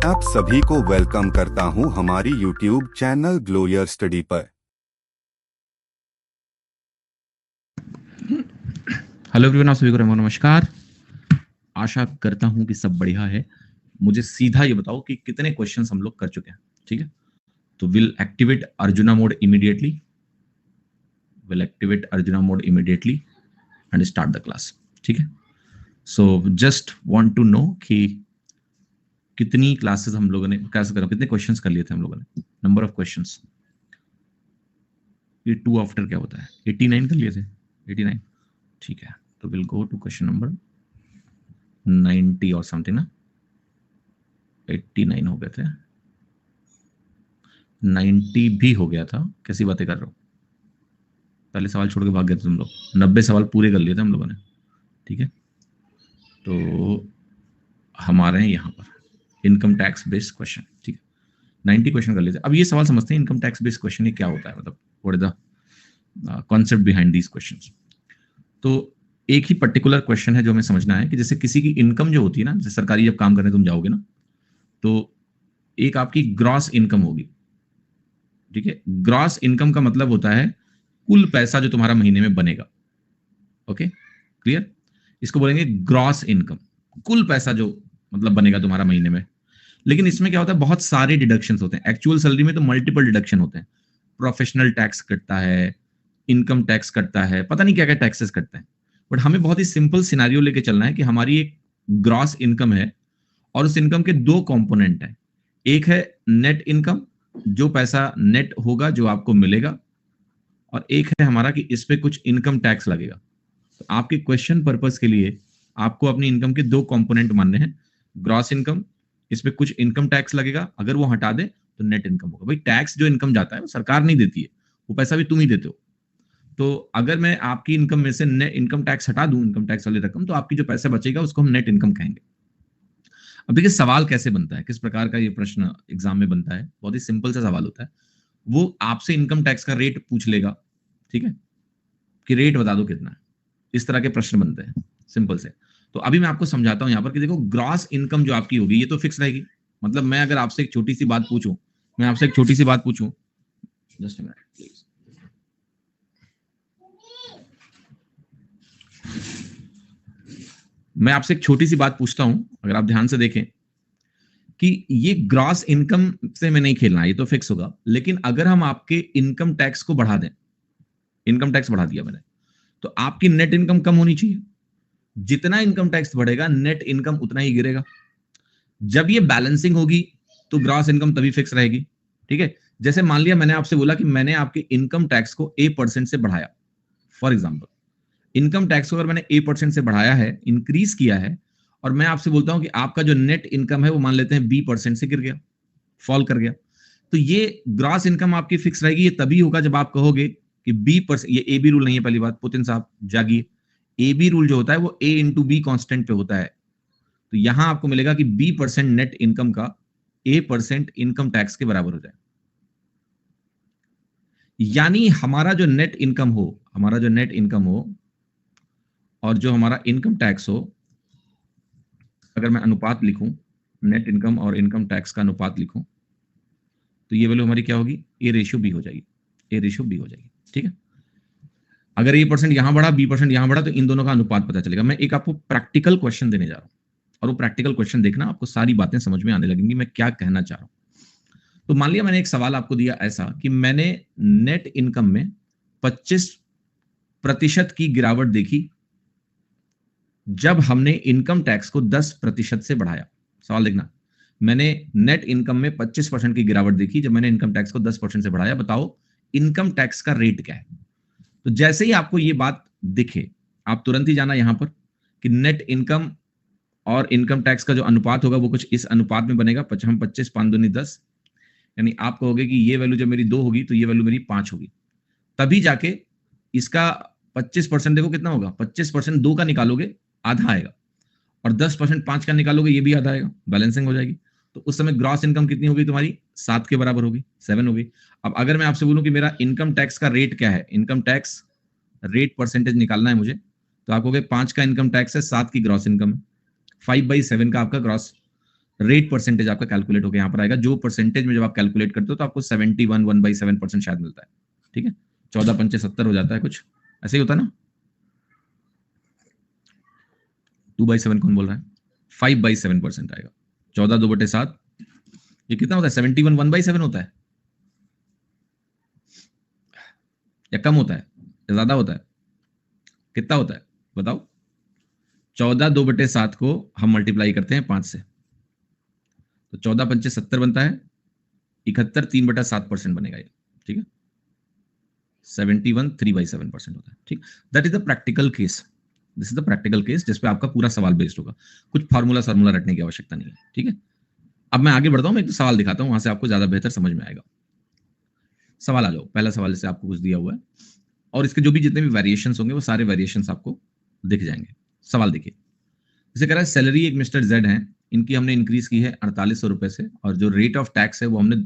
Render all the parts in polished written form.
आप सभी को वेलकम करता हूं हमारी YouTube चैनल ग्लोयर स्टडी पर। हेलो एवरीवन, आप सभी को नमस्कार। आशा करता हूं कि सब बढ़िया है। मुझे सीधा ये बताओ कि कितने क्वेश्चंस हम लोग कर चुके हैं। ठीक है, तो will activate Arjuna mode immediately and start the class. ठीक है, so just want to know कि कितनी क्लासेस हम लोगों ने कैसे करा, कितने क्वेश्चंस कर लिए थे हम लोगों ने, नंबर ऑफ क्वेश्चंस। ये 2 आफ्टर क्या होता है, 89 कर लिए थे, 89। ठीक है, तो will go to question number 90 और समथिंग ना, 89 हो गए थे, 90 भी हो गया था। कैसी बातें कर रहे हो, पहले सवाल छोड़ के भाग गए थे तुम लोग। 90 सवाल पूरे कर लिए थे हम लोगों ने। ठीक है, तो हमारे हैं यहाँ पर इनकम टैक्स बेस्ड क्वेश्चन। ठीक है, 90 क्वेश्चन कर लिए थे। अब ये सवाल समझते हैं इनकम टैक्स बेस्ड क्वेश्चन ये क्या होता है, मतलब what is the concept behind these questions. तो एक ही पर्टिकुलर क्वेश्चन है जो हमें समझना है कि जैसे किसी की इनकम जो होती है ना, जैसे सरकारी जब काम करने तुम जाओगे ना, तो एक आपकी ग्रॉस इनकम होगी। ठीक है, ग्रॉस इनकम का मतलब होता है कुल पैसा जो तुम्हारा महीने में बनेगा। Okay, clear? इसको बोलेंगे ग्रॉस इनकम, कुल पैसा जो मतलब बनेगा तुम्हारा महीने में। लेकिन इसमें क्या होता है, बहुत सारे डिडक्शंस होते हैं। एक्चुअल सैलरी में तो मल्टीपल डिडक्शन होते हैं। प्रोफेशनल टैक्स कटता है, इनकम टैक्स कटता है, पता नहीं क्या क्या टैक्सेस कटते हैं। बट हमें बहुत ही सिंपल सिनेरियो लेके चलना है कि हमारी एक ग्रॉस इनकम है और उस इनकम के 2 कंपोनेंट हैं। एक है नेट इनकम, जो पैसा नेट होगा जो आपको मिलेगा, और एक है हमारा कि इस पे कुछ इनकम टैक्स लगेगा। तो आपके क्वेश्चन पर्पस के लिए आपको अपनी इनकम के 2 कंपोनेंट मानने हैं। ग्रॉस इनकम, इस पे कुछ इनकम टैक्स लगेगा, अगर वो हटा दे तो नेट इनकम होगा। भाई टैक्स जो इनकम जाता है वो सरकार नहीं देती है, वो पैसा भी तुम ही देते हो। तो अगर मैं आपकी इनकम में से नेट इनकम टैक्स हटा दूं, इनकम टैक्स वाली रकम, तो आपकी जो पैसा बचेगा उसको हम नेट इनकम कहेंगे। अब देखिए सवाल कैसे बनता है, किस प्रकार का ये प्रश्न एग्जाम में बनता है। बहुत ही सिंपल सा सवाल होता है। वो आपसे इनकम टैक्स का रेट पूछ लेगा। ठीक है, कि रेट बता दो कितना है। इस तरह के प्रश्न बनते हैं सिंपल से। तो अभी मैं आपको समझाता हूं यहां पर कि देखो ग्रॉस इनकम जो आपकी होगी ये तो फिक्स रहेगी। मतलब मैं अगर आपसे एक छोटी सी बात पूछूं, मैं आपसे एक छोटी सी बात पूछूं, जस्ट मिनट प्लीज। मैं आपसे एक छोटी सी बात पूछता हूं, अगर आप ध्यान से देखें कि ये ग्रॉस इनकम से मैं नहीं खेलना, ये तो फिक्स होगा। लेकिन अगर हम आपके इनकम टैक्स को बढ़ा दें, इनकम टैक्स बढ़ा दिया मैंने, तो आपकी नेट इनकम कम होनी चाहिए। जितना इनकम टैक्स बढ़ेगा नेट इनकम उतना ही गिरेगा। जब ये बैलेंसिंग होगी तो ग्रॉस इनकम तभी फिक्स रहेगी। ठीक है, जैसे मान लिया मैंने आपसे बोला कि मैंने आपके इनकम टैक्स को A% से बढ़ाया। फॉर एग्जाम्पल, इनकम टैक्स को अगर मैंने A% से बढ़ाया है, इंक्रीज किया है, और मैं आपसे बोलता हूं कि आपका जो नेट इनकम है वो मान लेते हैं B% से गिर गया, फॉल कर गया, तो ये ग्रॉस इनकम आपकी फिक्स रहेगी। ये तभी होगा जब आप कहोगे कि B%, ये AB रूल नहीं है, पहली बात पुतिन साहब जागिए। AB रूल जो होता है वो A into B कांस्टेंट पे होता है। तो यहां आपको मिलेगा कि B% नेट इनकम का A% इनकम टैक्स के बराबर हो जाए। यानी हमारा जो नेट इनकम हो, हमारा जो नेट इनकम हो और जो हमारा इनकम टैक्स हो, अगर मैं अनुपात लिखूं, नेट इनकम और इनकम टैक्स का अनुपात लिखूं, तो ये वैल्यू हमारी क्या होगी, A/B हो जाएगी, A/B हो जाएगी। ठीक है, अगर A% यहां बढ़ा, B% यहां बढ़ा, तो इन दोनों का अनुपात पता चलेगा। मैं एक आपको प्रैक्टिकल क्वेश्चन देने जा रहा हूं, और वो प्रैक्टिकल क्वेश्चन देखना, आपको सारी बातें समझ में आने लगेंगी मैं क्या कहना चाह रहा हूं। तो मान लिया मैंने एक सवाल आपको दिया ऐसा कि मैंने नेट इनकम में 25% की गिरावट देखी जब हमने इनकम टैक्स को 10% से बढ़ाया। सवाल देखना, मैंने नेट इनकम में 25% की गिरावट देखी जब मैंने इनकम टैक्स को 10% से बढ़ाया। बताओ इनकम टैक्स का रेट क्या है। तो जैसे ही आपको ये बात दिखे, आप तुरंत ही जाना यहां पर कि नेट इनकम और इनकम टैक्स का जो अनुपात होगा वो कुछ इस अनुपात में बनेगा। हम 25 5 दूनी 10, यानी आप कहोगे कि ये वैल्यू जब मेरी 2 होगी तो ये वैल्यू मेरी 5 होगी। तभी जाके इसका 25% देखो कितना होगा, 25% 2 का निकालोगे आधा आएगा, और 10% 5 का निकालोगे ये भी आधा आएगा, बैलेंसिंग हो जाएगी। तो उस समय ग्रॉस इनकम कितनी होगी तुम्हारी, 7 के बराबर होगी, 7 होगी। अब अगर मैं आपसे बोलूं कि मेरा इनकम टैक्स का रेट क्या है, इनकम टैक्स रेट परसेंटेज निकालना है मुझे, तो आप कहोगे 5 का इनकम टैक्स है, 7 की ग्रॉस इनकम है, 5/7 का आपका ग्रॉस रेट परसेंटेज आपका कैलकुलेट होकर यहाँ पर आएगा। जो परसेंटेज में जब आप कैलकुलेट करते हो तो आपको 71 1/7% शायद मिलता है। ठीक है, 14 पंचे 70 हो जाता है, कुछ ऐसे ही होता है ना। 2/7 कौन बोल रहा है? 5/7% आएगा। 14 2/7 ये कितना होता है? 71 1/7 होता है या कम होता है या ज्यादा होता है? कितना होता है बताओ? 14 2/7 को हम मल्टीप्लाई करते हैं 5 से, तो 14 पंचे 70 बनता है, 71 3/7% बनेगा ये। ठीक है, 71 3/7% होता है। ठीक, that is the practical case. This is the practical case जिस पे आपका पूरा सवाल बेस्ड होगा। कुछ फार्मूला रटने की आवश्यकता नहीं है। ठीक है, अब मैं आगे बढ़ता हूं, मैं एक सवाल दिखाता हूं, वहां से आपको ज्यादा बेहतर समझ में आएगा। सवाल आ जाओ, पहला सवाल जैसे आपको कुछ दिया हुआ है और इसके जो भी जितने भी वेरिएशंस होंगे वो सारे वेरिएशंस आपको दिख जाएंगे। सवाल देखिए, जैसे कह रहा है सैलरी एक मिस्टर जेड है, इनकी हमने इंक्रीज की है 4800 रुपए से, और जो रेट ऑफ टैक्स है वो हमने,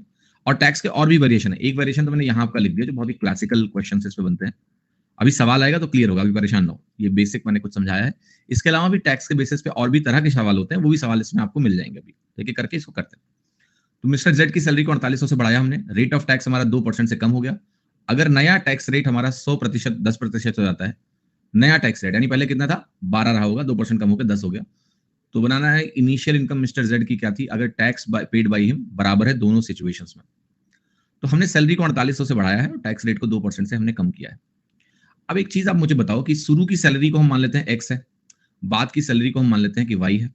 और टैक्स के और भी वेरिएशन है। एक वेरिएशन तो मैंने यहाँ आपका लिख दिया जो बहुत ही क्लासिकल क्वेश्चन इस पे बनते हैं। अभी सवाल आएगा तो क्लियर होगा, अभी परेशान ना हो, ये बेसिक मैंने कुछ समझाया है। इसके अलावा भी टैक्स के बेसिस पे और भी तरह के सवाल होते हैं, वो भी सवाल इसमें आपको मिल जाएंगे। अभी देखिए करके इसको करते हैं। तो मिस्टर जेड की सैलरी को 4800 से बढ़ाया हमने, रेट ऑफ टैक्स हमारा 2% से कम हो गया। अगर नया टैक्स रेट हमारा 100% 10% हो जाता है, नया टैक्स रेट यानी पहले कितना था 12 रहा होगा, 2% कम होकर 10 हो गया, तो बनाना है इनिशियल इनकम मिस्टर जेड की क्या थी अगर टैक्स पेड बाई हिम बराबर है दोनों सिचुएशंस में। तो हमने सैलरी को 4800 से बढ़ाया है और टैक्स रेट को 2% से हमने कम किया है। अब एक चीज आप मुझे बताओ कि शुरू की सैलरी को हम मान लेते हैं एक्स है, बाद की सैलरी को हम मान लेते हैं कि वाई है।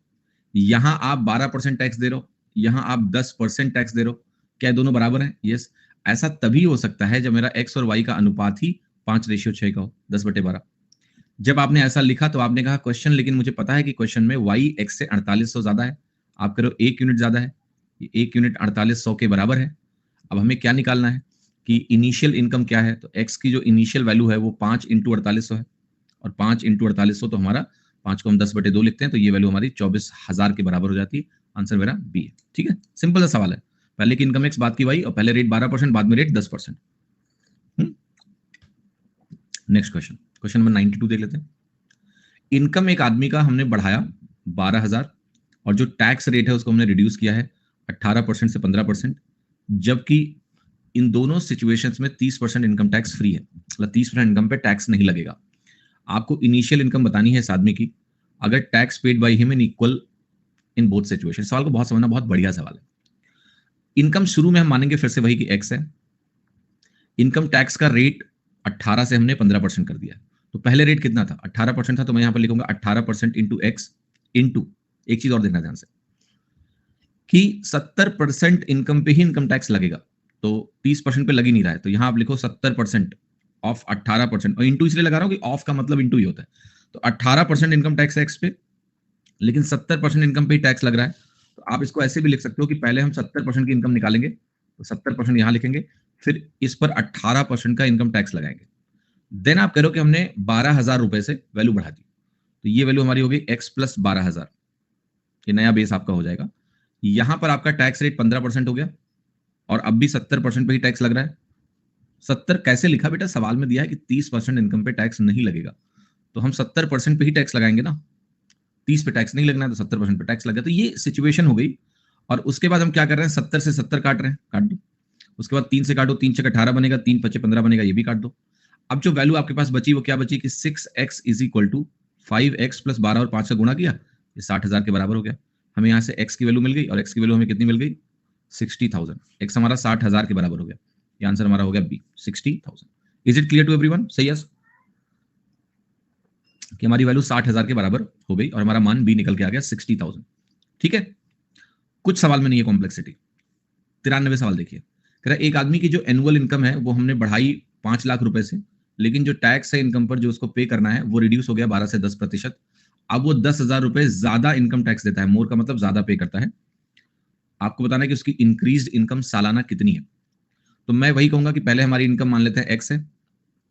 यहां आप 12% टैक्स दे रहे हो, यहां आप 10% टैक्स दे रहे हो, क्या दोनों बराबर है? यस। ऐसा तभी हो सकता है जब मेरा एक्स और वाई का अनुपात ही 5:6 का हो, 10/12। जब आपने ऐसा लिखा तो आपने कहा क्वेश्चन, लेकिन मुझे पता है कि क्वेश्चन में वाई एक्स से 4800 ज्यादा है, आप करो 1 यूनिट ज्यादा है, ये 1 यूनिट 4800 के बराबर है। अब हमें क्या निकालना है कि इनिशियल इनकम क्या है, तो एक्स की जो इनिशियल वैल्यू है वो 5 × 4800 है, और 5 × 4800 तो हमारा 5 को हम 10/2 लिखते हैं, तो ये वैल्यू हमारी 24,000 के बराबर हो जाती है। आंसर मेरा बी है। ठीक है, सिंपल सा सवाल है, पहले की इनकम एक्स बाद की वाई, और पहले रेट 12% बाद में rate 10%। Next question, question number 92 देख लेते हैं। इनकम एक आदमी का हमने बढ़ाया 12,000 और जो टैक्स रेट है उसको हमने रिड्यूस किया है 18% से 15%, जबकि इन दोनों सिचुएशंस में 30% इनकम टैक्स फ्री है, मतलब 30% इनकम पे टैक्स नहीं लगेगा। आपको इनिशियल इनकम बतानी है इस आदमी की अगर tax paid by him in equal in both situation. सवाल को बहुत समझना, बहुत बढ़िया सवाल है। इनकम शुरू में हम मानेंगे फिर से वही कि एक्स है, इनकम टैक्स का रेट 18 से हमने 15% कर दिया। तो पहले रेट कितना था? 18% था, तो मैं यहां पर लिखूंगा 18% इंटू एक्स इंटू, एक चीज और देखना ध्यान से कि 70% इनकम पे ही इनकम टैक्स लगेगा, तो 30% पे लग ही नहीं रहा है, तो यहां आप लिखो 70% ऑफ 18%, और इंटू इसलिए लगा रहा हूं कि ऑफ का मतलब इंटू ही होता है। तो 18% इनकम टैक्स है एक्स पे, लेकिन 70% इनकम पे ही टैक्स लग रहा है, तो आप इसको ऐसे भी लिख सकते हो कि पहले हम 70% की इनकम निकालेंगे, तो 70% यहां लिखेंगे, फिर इस पर 18% का इनकम टैक्स लगाएंगे। देन आप करो कि हमने 12,000 रुपए से वैल्यू बढ़ा दी, तो ये वैल्यू हमारी होगी एक्स प्लस 12,000, ये नया बेस आपका हो जाएगा। यहां पर आपका टैक्स रेट 15% हो गया, और अब भी 70% पे ही टैक्स लग रहा है। 70 कैसे लिखा बेटा? सवाल में दिया है कि 30% इनकम पे टैक्स नहीं लगेगा, तो हम 70% पे ही टैक्स लगाएंगे ना, 30 पे टैक्स नहीं लगना है तो 70% पे टैक्स लग गया। तो ये सिचुएशन हो गई। और उसके बाद हम क्या कर रहे हैं, 70 से 70 काट रहे हैं, काट दो। उसके बाद 3 से काटो, 3 6 18 बनेगा, 3 5 15 बनेगा, ये भी काट दो। अब जो वैल्यू आपके पास बची वो क्या बची कि 6x is equal to 5x plus 12 और 5 का गुणा किया, ये 60,000 के बराबर हो गया। हमें यहाँ से x की वैल्यू मिल गई, और x की वैल्यू हमें कितनी मिल गई? 60,000। x हमारा 60,000 के बराबर हो गया, ये आंसर हमारा हो गया B, 60,000। Is it clear to everyone? सही है कि हमारी वैल्यू 60,000 के बराबर हो गई और हमारा मान बी निकल के आ गया 60,000। ठीक है, कुछ सवाल में नहीं है कॉम्प्लेक्सिटी। 93 सवाल देखिए, कह रहा है एक आदमी की जो एनुअल इनकम है वो हमने बढ़ाई 5 लाख रुपए से, लेकिन जो टैक्स है इनकम पर जो उसको पे करना है वो रिड्यूस हो गया 12 से 10%। अब वो 10,000 रुपए ज्यादा इनकम टैक्स देता है, मोर का मतलब ज्यादा पे करता है। आपको बताना है कि उसकी इंक्रीज्ड इनकम सालाना कितनी है। तो मैं वही कहूंगा कि पहले हमारी इनकम मान लेते हैं एक्स है,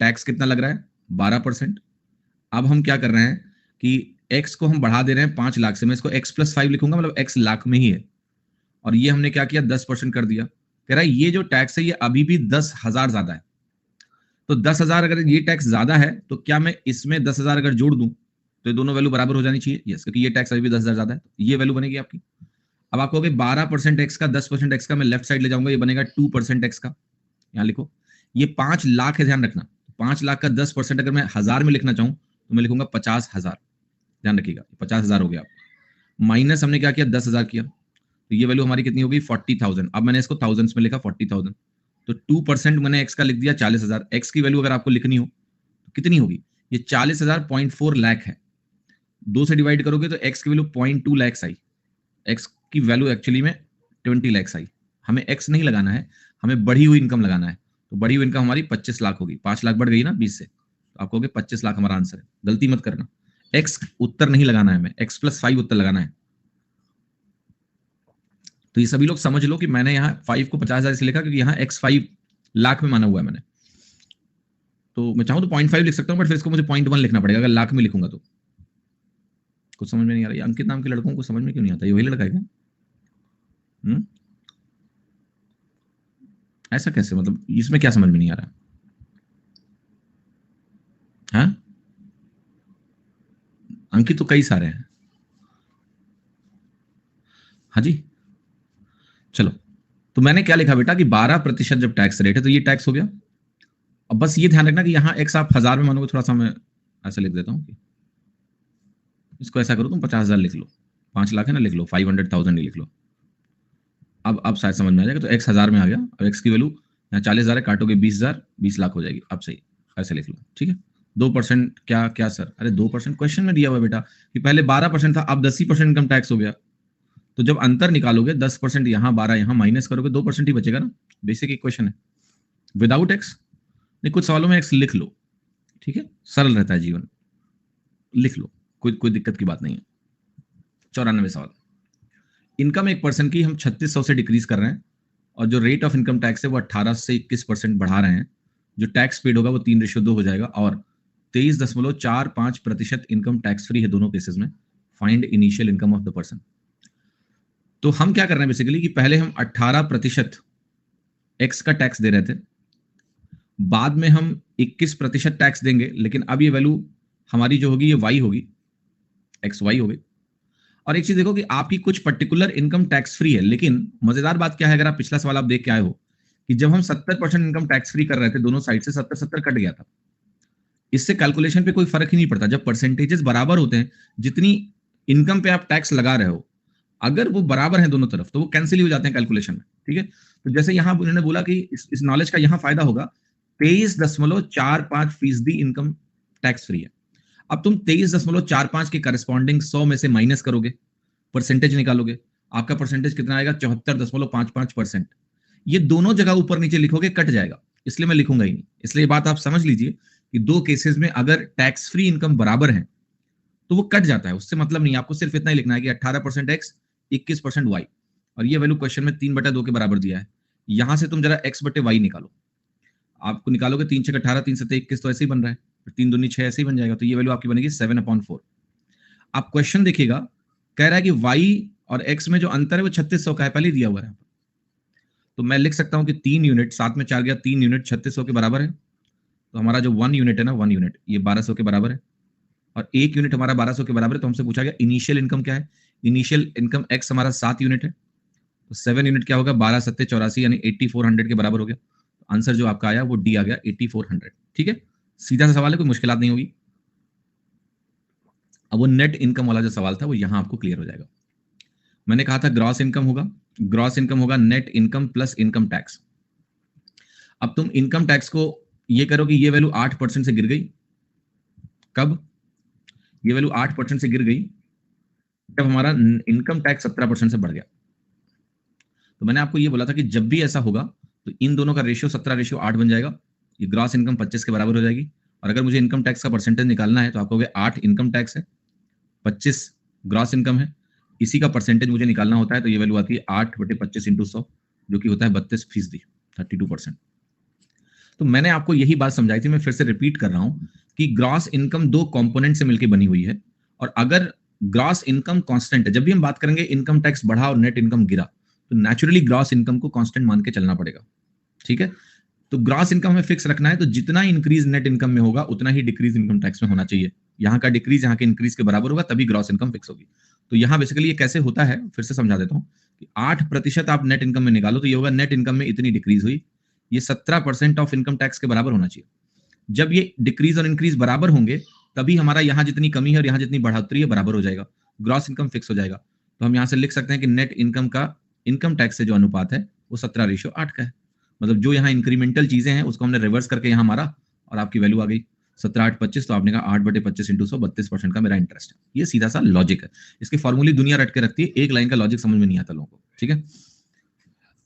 टैक्स कितना लग रहा है? 12%। अब हम क्या कर रहे हैं कि एक्स को हम बढ़ा दे रहे हैं 5 लाख से, मैं इसको एक्स प्लस 5 लिखूंगा, मतलब एक्स लाख में ही है, और ये हमने क्या किया 10% कर दिया। कह रहा है ये जो टैक्स है ये अभी भी 10,000 ज्यादा है, तो 10,000 अगर ये टैक्स ज्यादा है तो क्या मैं इसमें 10,000 अगर जोड़ दूं तो ये दोनों वैल्यू बराबर हो जानी चाहिए? यस, क्योंकि ये टैक्स अभी भी 10,000 ज्यादा है, ये वैल्यू बनेगी आपकी। अब आप कहोगे 12% एक्स का 10% एक्स का मैं लेफ्ट साइड ले जाऊंगा, ये बनेगा 2% एक्स का। यहाँ लिखो, ये 5 लाख है, ध्यान रखना। 5 लाख का 10% अगर मैं 1000 में लिखना चाहूं तो मैं लिखूंगा 50,000, ध्यान रखिएगा 50,000 हो गया। माइनस हमने क्या किया, 10,000 किया, तो ये वैल्यू हमारी कितनी होगी 40,000। अब मैंने इसको थाउजेंड्स में लिखा 40,000, तो 2% मैंने एक्स का लिख दिया 40,000। एक्स की वैल्यू अगर आपको लिखनी हो तो कितनी होगी, ये 40,000.4 लाख है। 2 से डिवाइड करोगे तो एक्स की वैल्यू 0.2 लाख आई। एक्स की वैल्यू एक्चुअली में 20 लाख आई। हमें एक्स नहीं लगाना है, हमें बढ़ी हुई इनकम लगाना है। तो बढ़ी हुई इनकम हमारी 25 लाख होगी, 5 लाख बढ़ गई ना 20 से, तो आप कहोगे 25 लाख हमारा आंसर है। गलती मत करना, एक्स उत्तर नहीं लगाना है, हमें x+5 उत्तर लगाना है। तो ये सभी लोग समझ लो कि मैंने यहाँ 5 को 50,000 इसलिए लिखा क्योंकि यहाँ x 5 लाख में माना हुआ है मैंने। तो मैं चाहूँ तो 0.5 लिख सकता हूँ, बट फिर इसको मुझे 0.1 लिखना पड़ेगा अगर लाख में लिखूंगा तो। कुछ समझ में नहीं आ रहा है। अंकित नाम के लड़कों को समझ में क्यों नहीं आता, ये वही लड़का है क्या? ऐसा कैसे, मतलब इसमें क्या समझ में नहीं आ रहा? हाँ, अंकित तो कई सारे हैं। हाँ जी, चलो। तो मैंने क्या लिखा बेटा कि 12% जब टैक्स रेट है तो ये टैक्स हो गया। अब बस ये ध्यान रखना कि यहाँ एक्स आप 1000 में मानोगे, थोड़ा सा मैं ऐसा लिख देता हूँ, इसको ऐसा करो तुम 50,000 लिख लो, 5 लाख है ना, लिख लो 500,000 ही लिख लो। अब शायद समझ में आ जाएगा। तो एक्स 1000 में आ गया, अब एक्स की वैल्यू यहाँ 40,000 है, काटोगे 20,000, 20 लाख हो जाएगी। अब सही, ऐसे लिख लो, ठीक है। 2% क्या क्या सर? अरे 2% क्वेश्चन में दिया हुआ बेटा कि पहले 12% था, अब 10% इनकम टैक्स हो गया। तो जब अंतर निकालोगे 10% यहाँ 12 यहाँ माइनस करोगे 2% ही बचेगा ना। बेसिक इक्वेशन है। विदाउट एक्स नहीं, कुछ सवालों में एक्स लिख लो, ठीक है, सरल रहता है जीवन, लिख लो, कोई दिक्कत की बात नहीं है। 94 सवाल, इनकम एक पर्सन की हम 3600 से डिक्रीज कर रहे हैं और जो रेट ऑफ इनकम टैक्स है वो 18 से 21% बढ़ा रहे हैं। जो टैक्स पेड होगा वो 3:2 हो जाएगा और 23.45% इनकम टैक्स फ्री है दोनों केसेस में। Find initial income of the person. तो हम क्या कर रहे हैं बेसिकली कि पहले हम 18% एक्स का टैक्स दे रहे थे, बाद में हम 21% टैक्स देंगे, लेकिन अब ये वैल्यू हमारी जो होगी ये वाई होगी, एक्स वाई हो गई। और एक चीज देखो कि आपकी कुछ पर्टिकुलर इनकम टैक्स फ्री है, लेकिन मजेदार बात क्या है, अगर आप पिछला सवाल आप देख के आए हो कि जब हम 70% इनकम टैक्स फ्री कर रहे थे दोनों साइड से 70-70 कट गया था। इससे कैलकुलेशन पे कोई फर्क ही नहीं पड़ता। जब परसेंटेजेस बराबर होते हैं, जितनी इनकम पे आप टैक्स लगा रहे हो, अगर वो बराबर है दोनों तरफ तो वो कैंसिल ही हो जाते हैं कैलकुलेशन में, ठीक है। तो जैसे यहां उन्होंने बोला कि इस नॉलेज का यहां फायदा होगा, 23.45% इनकम टैक्स फ्री है। अब तुम 23.45 के करस्पॉन्डिंग 100 में से माइनस करोगे, परसेंटेज निकालोगे, आपका परसेंटेज कितना आएगा 74.55%। ये दोनों जगह ऊपर नीचे लिखोगे कट जाएगा, इसलिए मैं लिखूंगा ही नहीं। इसलिए बात आप समझ लीजिए कि दो केसेस में अगर टैक्स फ्री इनकम बराबर है तो वो कट जाता है, उससे मतलब नहीं। आपको सिर्फ इतना ही लिखना है कि 18% एक्स 21% वाई, और ये वैल्यू क्वेश्चन में 3/2 के बराबर दिया है। यहां से तुम जरा x/y निकालो, आपको निकालोगे 3 6 18, 3 7 21, तो ऐसे ही बन रहा है, 3 दूनी 6 ऐसे ही बन जाएगा। तो ये वैल्यू आपकी बनेगी 7/4। आप क्वेश्चन देखिएगा, कह रहा है कि y और x में जो अंतर है वो 3600 का है, पहले ही दिया हुआ है। तो मैं लिख सकता हूं कि 3 यूनिट, 7 में 4 गया, 3 यूनिट 3600 के बराबर है। तो हमारा जो 1 यूनिट है ना, 1 यूनिट ये 1200 के बराबर है, और 1 यूनिट हमारा 1200 के बराबर है। तो हमसे पूछा गया इनिशियल इनकम क्या है। इनिशियल इनकम x हमारा 7 यूनिट है, तो 7 यूनिट क्या होगा, 12 7 84 यानी 8400 के बराबर हो गया। आंसर जो आपका आया वो डी आ गया, 8400। ठीक है, सीधा सा सवाल है, कोई मुश्किलात नहीं होगी। अब वो नेट इनकम वाला जो सवाल था वो यहां आपको क्लियर हो जाएगा। मैंने कहा था ग्रॉस इनकम होगा, ग्रॉस इनकम होगा net income plus income tax. अब तुम इनकम टैक्स को ये करो कि ये वैल्यू 8% से गिर गई। कब? ये वैल्यू 8% से गिर गई जब हमारा इनकम टैक्स 17% से बढ़ गया। तो मैंने आपको ये बोला था कि जब भी ऐसा होगा तो इन दोनों का रेशियो 17:8 बन जाएगा। ये ग्रॉस इनकम 25 के बराबर हो जाएगी। और अगर मुझे इनकम टैक्स का परसेंटेज निकालना है तो आप कहोगे 8 इनकम टैक्स है, 25 ग्रॉस इनकम है, इसी का परसेंटेज मुझे निकालना होता है। तो ये वैल्यू आती है 8/25 × 100, जो कि होता है 32%, 32%। तो मैंने आपको यही बात समझाई थी, मैं फिर से रिपीट कर रहा हूं कि ग्रॉस इनकम 2 कंपोनेंट से मिलकर बनी हुई है। और अगर ग्रॉस इनकम कांस्टेंट है, जब भी हम बात करेंगे इनकम टैक्स बढ़ा और नेट इनकम गिरा, तो नेचुरली ग्रॉस इनकम को कांस्टेंट मान के चलना पड़ेगा। ठीक है, तो ग्रॉस इनकम हमें फिक्स रखना है, तो जितना इंक्रीज नेट इनकम में होगा उतना ही डिक्रीज इनकम टैक्स में होना चाहिए। यहाँ का डिक्रीज यहाँ के इंक्रीज के बराबर होगा, तभी ग्रॉस इनकम फिक्स होगी। तो यहाँ बेसिकली ये कैसे होता है, फिर से समझा देता हूँ कि 8% आप नेट इनकम में निकालो तो ये होगा नेट इनकम में इतनी डिक्रीज हुई, ये 17% ऑफ इनकम टैक्स के बराबर होना चाहिए। जब ये डिक्रीज और इंक्रीज बराबर होंगे तभी हमारा यहाँ जितनी कमी है और यहाँ जितनी बढ़ोतरी है बराबर हो जाएगा, ग्रॉस इनकम फिक्स हो जाएगा। तो हम यहाँ से लिख सकते हैं कि नेट इनकम का इनकम टैक्स से जो अनुपात है वो 17:8 का है। मतलब जो यहाँ इंक्रीमेंटल चीजें हैं उसको हमने रिवर्स करके यहाँ मारा और आपकी वैल्यू आ गई 17/8 तो आपने कहा 8/25 × 100 32% का मेरा इंटरेस्ट है। ये सीधा सा लॉजिक है, इसकी फॉर्मूले दुनिया रट के रखती है, एक लाइन का लॉजिक समझ में नहीं आता लोगों को। ठीक है,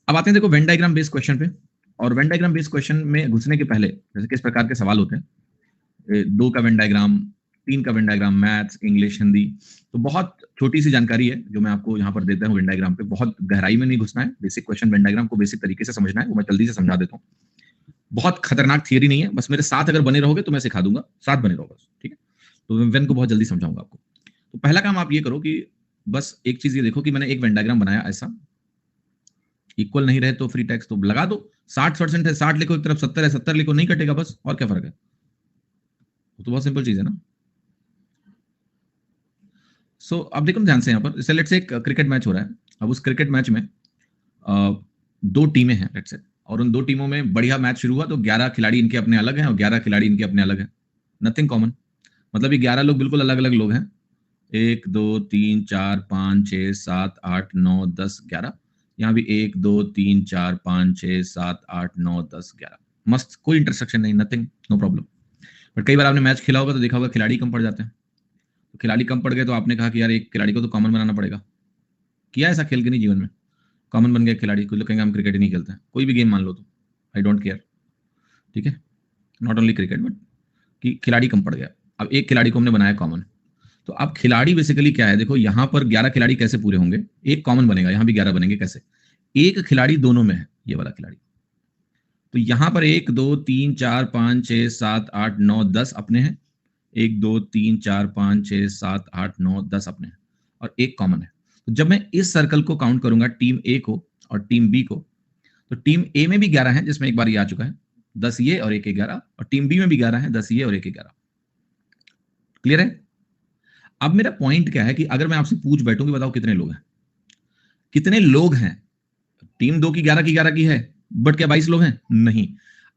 अब आते हैं देखो वेन डायग्राम बेस्ड क्वेश्चन पे। और वेन डायग्राम बेस्ड क्वेश्चन में घुसने के पहले जैसे किस प्रकार के सवाल होते हैं, 2 का वेन डायग्राम, 3 का Venn diagram, maths, English, Hindi. तो बहुत छोटी सी जानकारी है जो मैं आपको यहाँ पर देता हूँ वेन डायग्राम पे, बहुत गहराई में नहीं घुसना है, बेसिक क्वेश्चन वेन डायग्राम को बेसिक तरीके से समझना है, वो मैं जल्दी से समझा देता हूँ। बहुत खतरनाक थियरी नहीं है, बस मेरे साथ अगर बने रहोगे तो मैं सिखा दूंगा, साथ बने रहो बस। ठीक है, तो मैं वेन को बहुत जल्दी समझाऊंगा आपको। तो पहला काम आप ये करो कि बस एक चीज ये देखो कि मैंने एक वेन डायग्राम बनाया, ऐसा इक्वल नहीं रहे तो फ्री टैक्स तो लगा दो, 60% है 60 लिखो एक तरफ, 70 है 70 लिखो, नहीं कटेगा बस, और क्या फर्क है, वो तो बहुत सिंपल चीज है ना। सो अब देखो ध्यान से यहाँ पर, जैसे लेट्स से एक क्रिकेट मैच हो रहा है, अब उस क्रिकेट मैच में 2 टीमें हैं लेट्स से, और उन 2 टीमों में बढ़िया मैच शुरू हुआ तो 11 खिलाड़ी इनके अपने अलग हैं और 11 खिलाड़ी इनके अपने अलग हैं, नथिंग कॉमन। मतलब ये 11 लोग बिल्कुल अलग अलग लोग हैं, 1 2 3 4 5 6 7 8 9 10 11, यहाँ भी 1 2 3 4 5 6 7 8 9 10 11, मस्त, कोई इंटरसेक्शन नहीं, नथिंग, नो प्रॉब्लम। बट कई बार आपने मैच खेला होगा तो देखा होगा खिलाड़ी कम पड़ जाते हैं, तो खिलाड़ी कम पड़ गए तो आपने कहा कि यार एक खिलाड़ी को तो कॉमन बनाना पड़ेगा। किया ऐसा खेल के नहीं जीवन में, कॉमन बन गया खिलाड़ी, कुछ लोग कहेंगे हम क्रिकेट ही नहीं खेलते हैं, कोई भी गेम मान लो तो आई डोंट केयर, ठीक है, नॉट ओनली क्रिकेट बट कि खिलाड़ी कम पड़ गया, अब एक खिलाड़ी को हमने बनाया कॉमन। तो अब खिलाड़ी बेसिकली क्या है, देखो यहाँ पर 11 खिलाड़ी कैसे पूरे होंगे, एक कॉमन बनेगा, यहाँ भी 11 बनेंगे, कैसे, एक खिलाड़ी दोनों में है, ये वाला खिलाड़ी, तो यहाँ पर 1 2 3 4 5 6 7 8 9 10 अपने हैं, 1 2 3 4 5 6 7 8 9 10 अपने हैं, और एक कॉमन है। तो जब मैं इस सर्कल को काउंट करूंगा टीम ए को और टीम बी को, तो टीम ए में भी 11 है जिसमें एक बार ये आ चुका है, 10 ये और 1 11, और टीम बी में भी 11 है, 10 ये और 1 11। क्लियर है? अब मेरा पॉइंट क्या है कि अगर मैं आपसे पूछ बैठूं कि बताओ कितने लोग हैं, कितने लोग हैं, टीम 2 की 11 की है, बट क्या 22 लोग हैं? नहीं।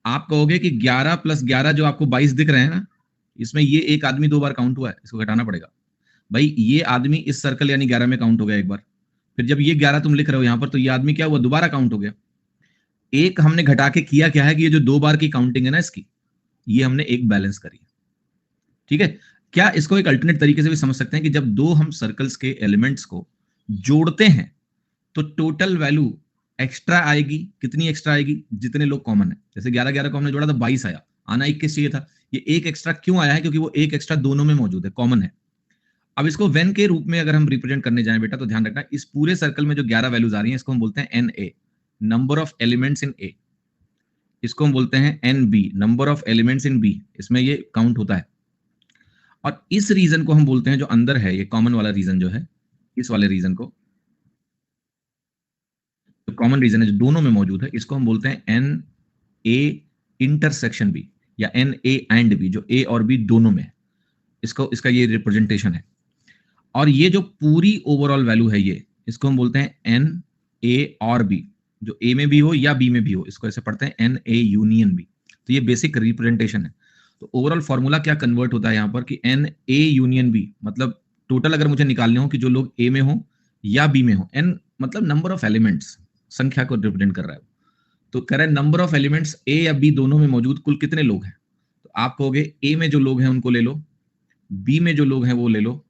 आप कहोगे कि 11 + 11 जो आपको 22 दिख रहे हैं ना, इसमें ये एक आदमी 2 बार काउंट हुआ है, इसको घटाना पड़ेगा। भाई ये आदमी इस सर्कल यानी 11 में काउंट हो गया एक बार, फिर जब ये 11 तुम लिख रहे हो यहां पर, तो ये आदमी क्या हुआ, दोबारा काउंट हो गया। एक हमने घटा के किया क्या है कि ये जो 2 बार की काउंटिंग है ना इसकी, ये हमने एक बैलेंस करी। ठीक है, क्या इसको एक अल्टरनेट तरीके से भी समझ सकते हैं कि जब 2 हम सर्कल्स के एलिमेंट्स को जोड़ते हैं तो टोटल वैल्यू एक्स्ट्रा आएगी, कितनी एक्स्ट्रा आएगी, जितने लोग कॉमन है। जैसे 11 11 को हमने जोड़ा तो 22 आया, आना 21 चाहिए था, ये एक एक्स्ट्रा क्यों आया है, क्योंकि वो एक एक्स्ट्रा दोनों में मौजूद है, कॉमन है। अब इसको वेन के रूप में अगर हम रिप्रेजेंट करने जाएं बेटा, तो ध्यान रखना इस पूरे सर्कल में जो 11 वैल्यूज आ रही हैं इसको हम बोलते हैं n A, number of elements in A. इसको हम बोलते हैं n B, number of elements in B, इसमें ये काउंट होता है। और इस रीजन को हम बोलते हैं, जो अंदर है ये कॉमन वाला रीजन जो है, इस वाले रीजन को, जो कॉमन रीजन है जो दोनों में मौजूद है, इसको हम बोलते हैं एन ए इंटरसेक्शन बी, या एन ए एंड बी, जो ए और बी दोनों में है, इसको, इसका ये रिप्रेजेंटेशन है। और ये जो पूरी ओवरऑल वैल्यू है ये, इसको हम बोलते हैं एन ए और बी, जो ए में भी हो या बी में भी हो, इसको ऐसे पढ़ते हैं एन ए यूनियन बी। तो ये बेसिक रिप्रेजेंटेशन है। तो ओवरऑल फॉर्मूला क्या कन्वर्ट होता है यहाँ पर कि एन ए यूनियन बी, मतलब टोटल अगर मुझे निकालने हो कि जो लोग ए में हो या बी में हो, एन मतलब नंबर ऑफ एलिमेंट्स, संख्या को रिप्रेजेंट कर रहा है, तो कह रहा है नंबर ऑफ एलिमेंट्स ए या बी दोनों में मौजूद कुल कितने लोग हैं। तो आप कहोगे ए में जो लोग हैं उनको ले लो, बी में जो लोग हैं वो ले लो,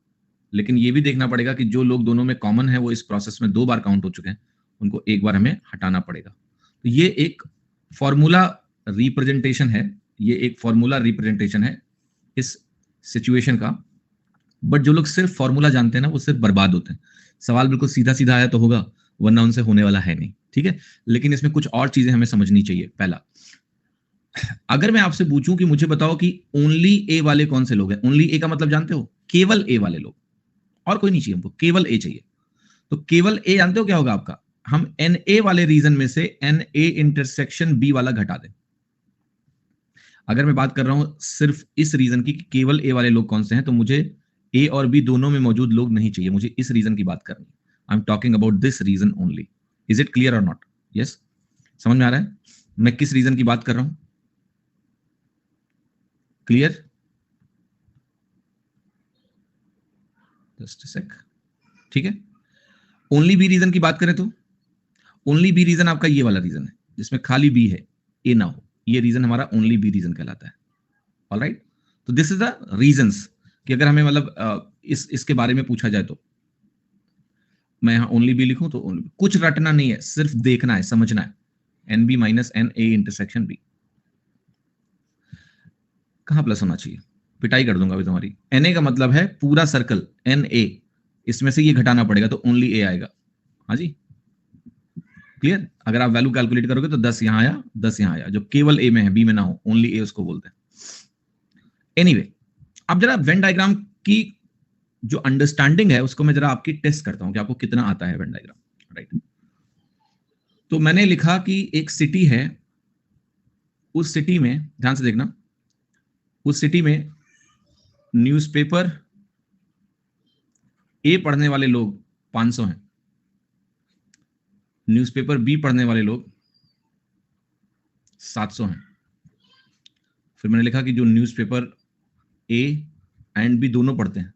लेकिन ये भी देखना पड़ेगा कि जो लोग दोनों में कॉमन है वो इस प्रोसेस में 2 बार काउंट हो चुके हैं, उनको एक बार हमें हटाना पड़ेगा। तो ये एक फॉर्मूला रिप्रेजेंटेशन है, ये एक फॉर्मूला रिप्रेजेंटेशन है इस सिचुएशन का। बट जो लोग सिर्फ फॉर्मूला जानते हैं ना, वो सिर्फ बर्बाद होते हैं। सवाल बिल्कुल सीधा सीधा आया तो होगा, वरना उनसे होने वाला है नहीं, ठीक है। लेकिन इसमें कुछ और चीजें हमें समझनी चाहिए। पहला, अगर मैं आपसे पूछूं कि मुझे बताओ कि ओनली ए वाले कौन से लोग हैं, ओनली ए का मतलब जानते हो, केवल ए वाले लोग, और कोई नहीं चाहिए हमको, केवल ए चाहिए। तो केवल ए जानते हो क्या होगा आपका, हम एन ए वाले रीजन में से एन ए इंटरसेक्शन बी वाला घटा दें। अगर मैं बात कर रहा हूं सिर्फ इस रीजन की कि केवल ए वाले लोग कौन से हैं, तो मुझे ए और बी दोनों में मौजूद लोग नहीं चाहिए, मुझे इस रीजन की बात करनी है। I am talking about this region only. Is it clear or not? Yes, समझ में आ रहा है मैं किस रीजन की बात कर रहा हूं? क्लियर? जस्ट सेक। ठीक है, ओनली बी रीजन की बात करें तो ओनली बी रीजन आपका ये वाला रीजन है जिसमें खाली बी है, ए ना हो, ये रीजन हमारा ओनली बी रीजन कहलाता है। ऑलराइट, तो दिस इज द रीजंस कि अगर हमें मतलब इसके बारे में पूछा जाए तो मैं यहां ओनली बी लिखूं तो only, कुछ रटना नहीं है, सिर्फ देखना है, समझना है। N B minus N A intersection B कहां प्लस होना चाहिए? पिटाई कर दूंगा अभी तुम्हारी। एन ए का मतलब है पूरा सर्कल एन ए, इसमें से ये घटाना पड़ेगा तो ओनली ए आएगा। हाँ जी, क्लियर? अगर आप वैल्यू कैलकुलेट करोगे तो 10 यहां आया, 10 यहां आया, जो केवल ए में है, बी में ना हो, ओनली ए उसको बोलते हैं। एनीवे, अब जरा वेन डायग्राम की जो अंडरस्टैंडिंग है उसको मैं जरा आपकी टेस्ट करता हूं कि आपको कितना आता है वेन डायग्राम। राइट, तो मैंने लिखा कि एक सिटी है, उस सिटी में ध्यान से देखना, उस सिटी में न्यूज़पेपर ए पढ़ने वाले लोग 500 हैं, न्यूज़पेपर बी पढ़ने वाले लोग 700 हैं। फिर मैंने लिखा कि जो न्यूज़पेपर ए एंड बी दोनों पढ़ते हैं,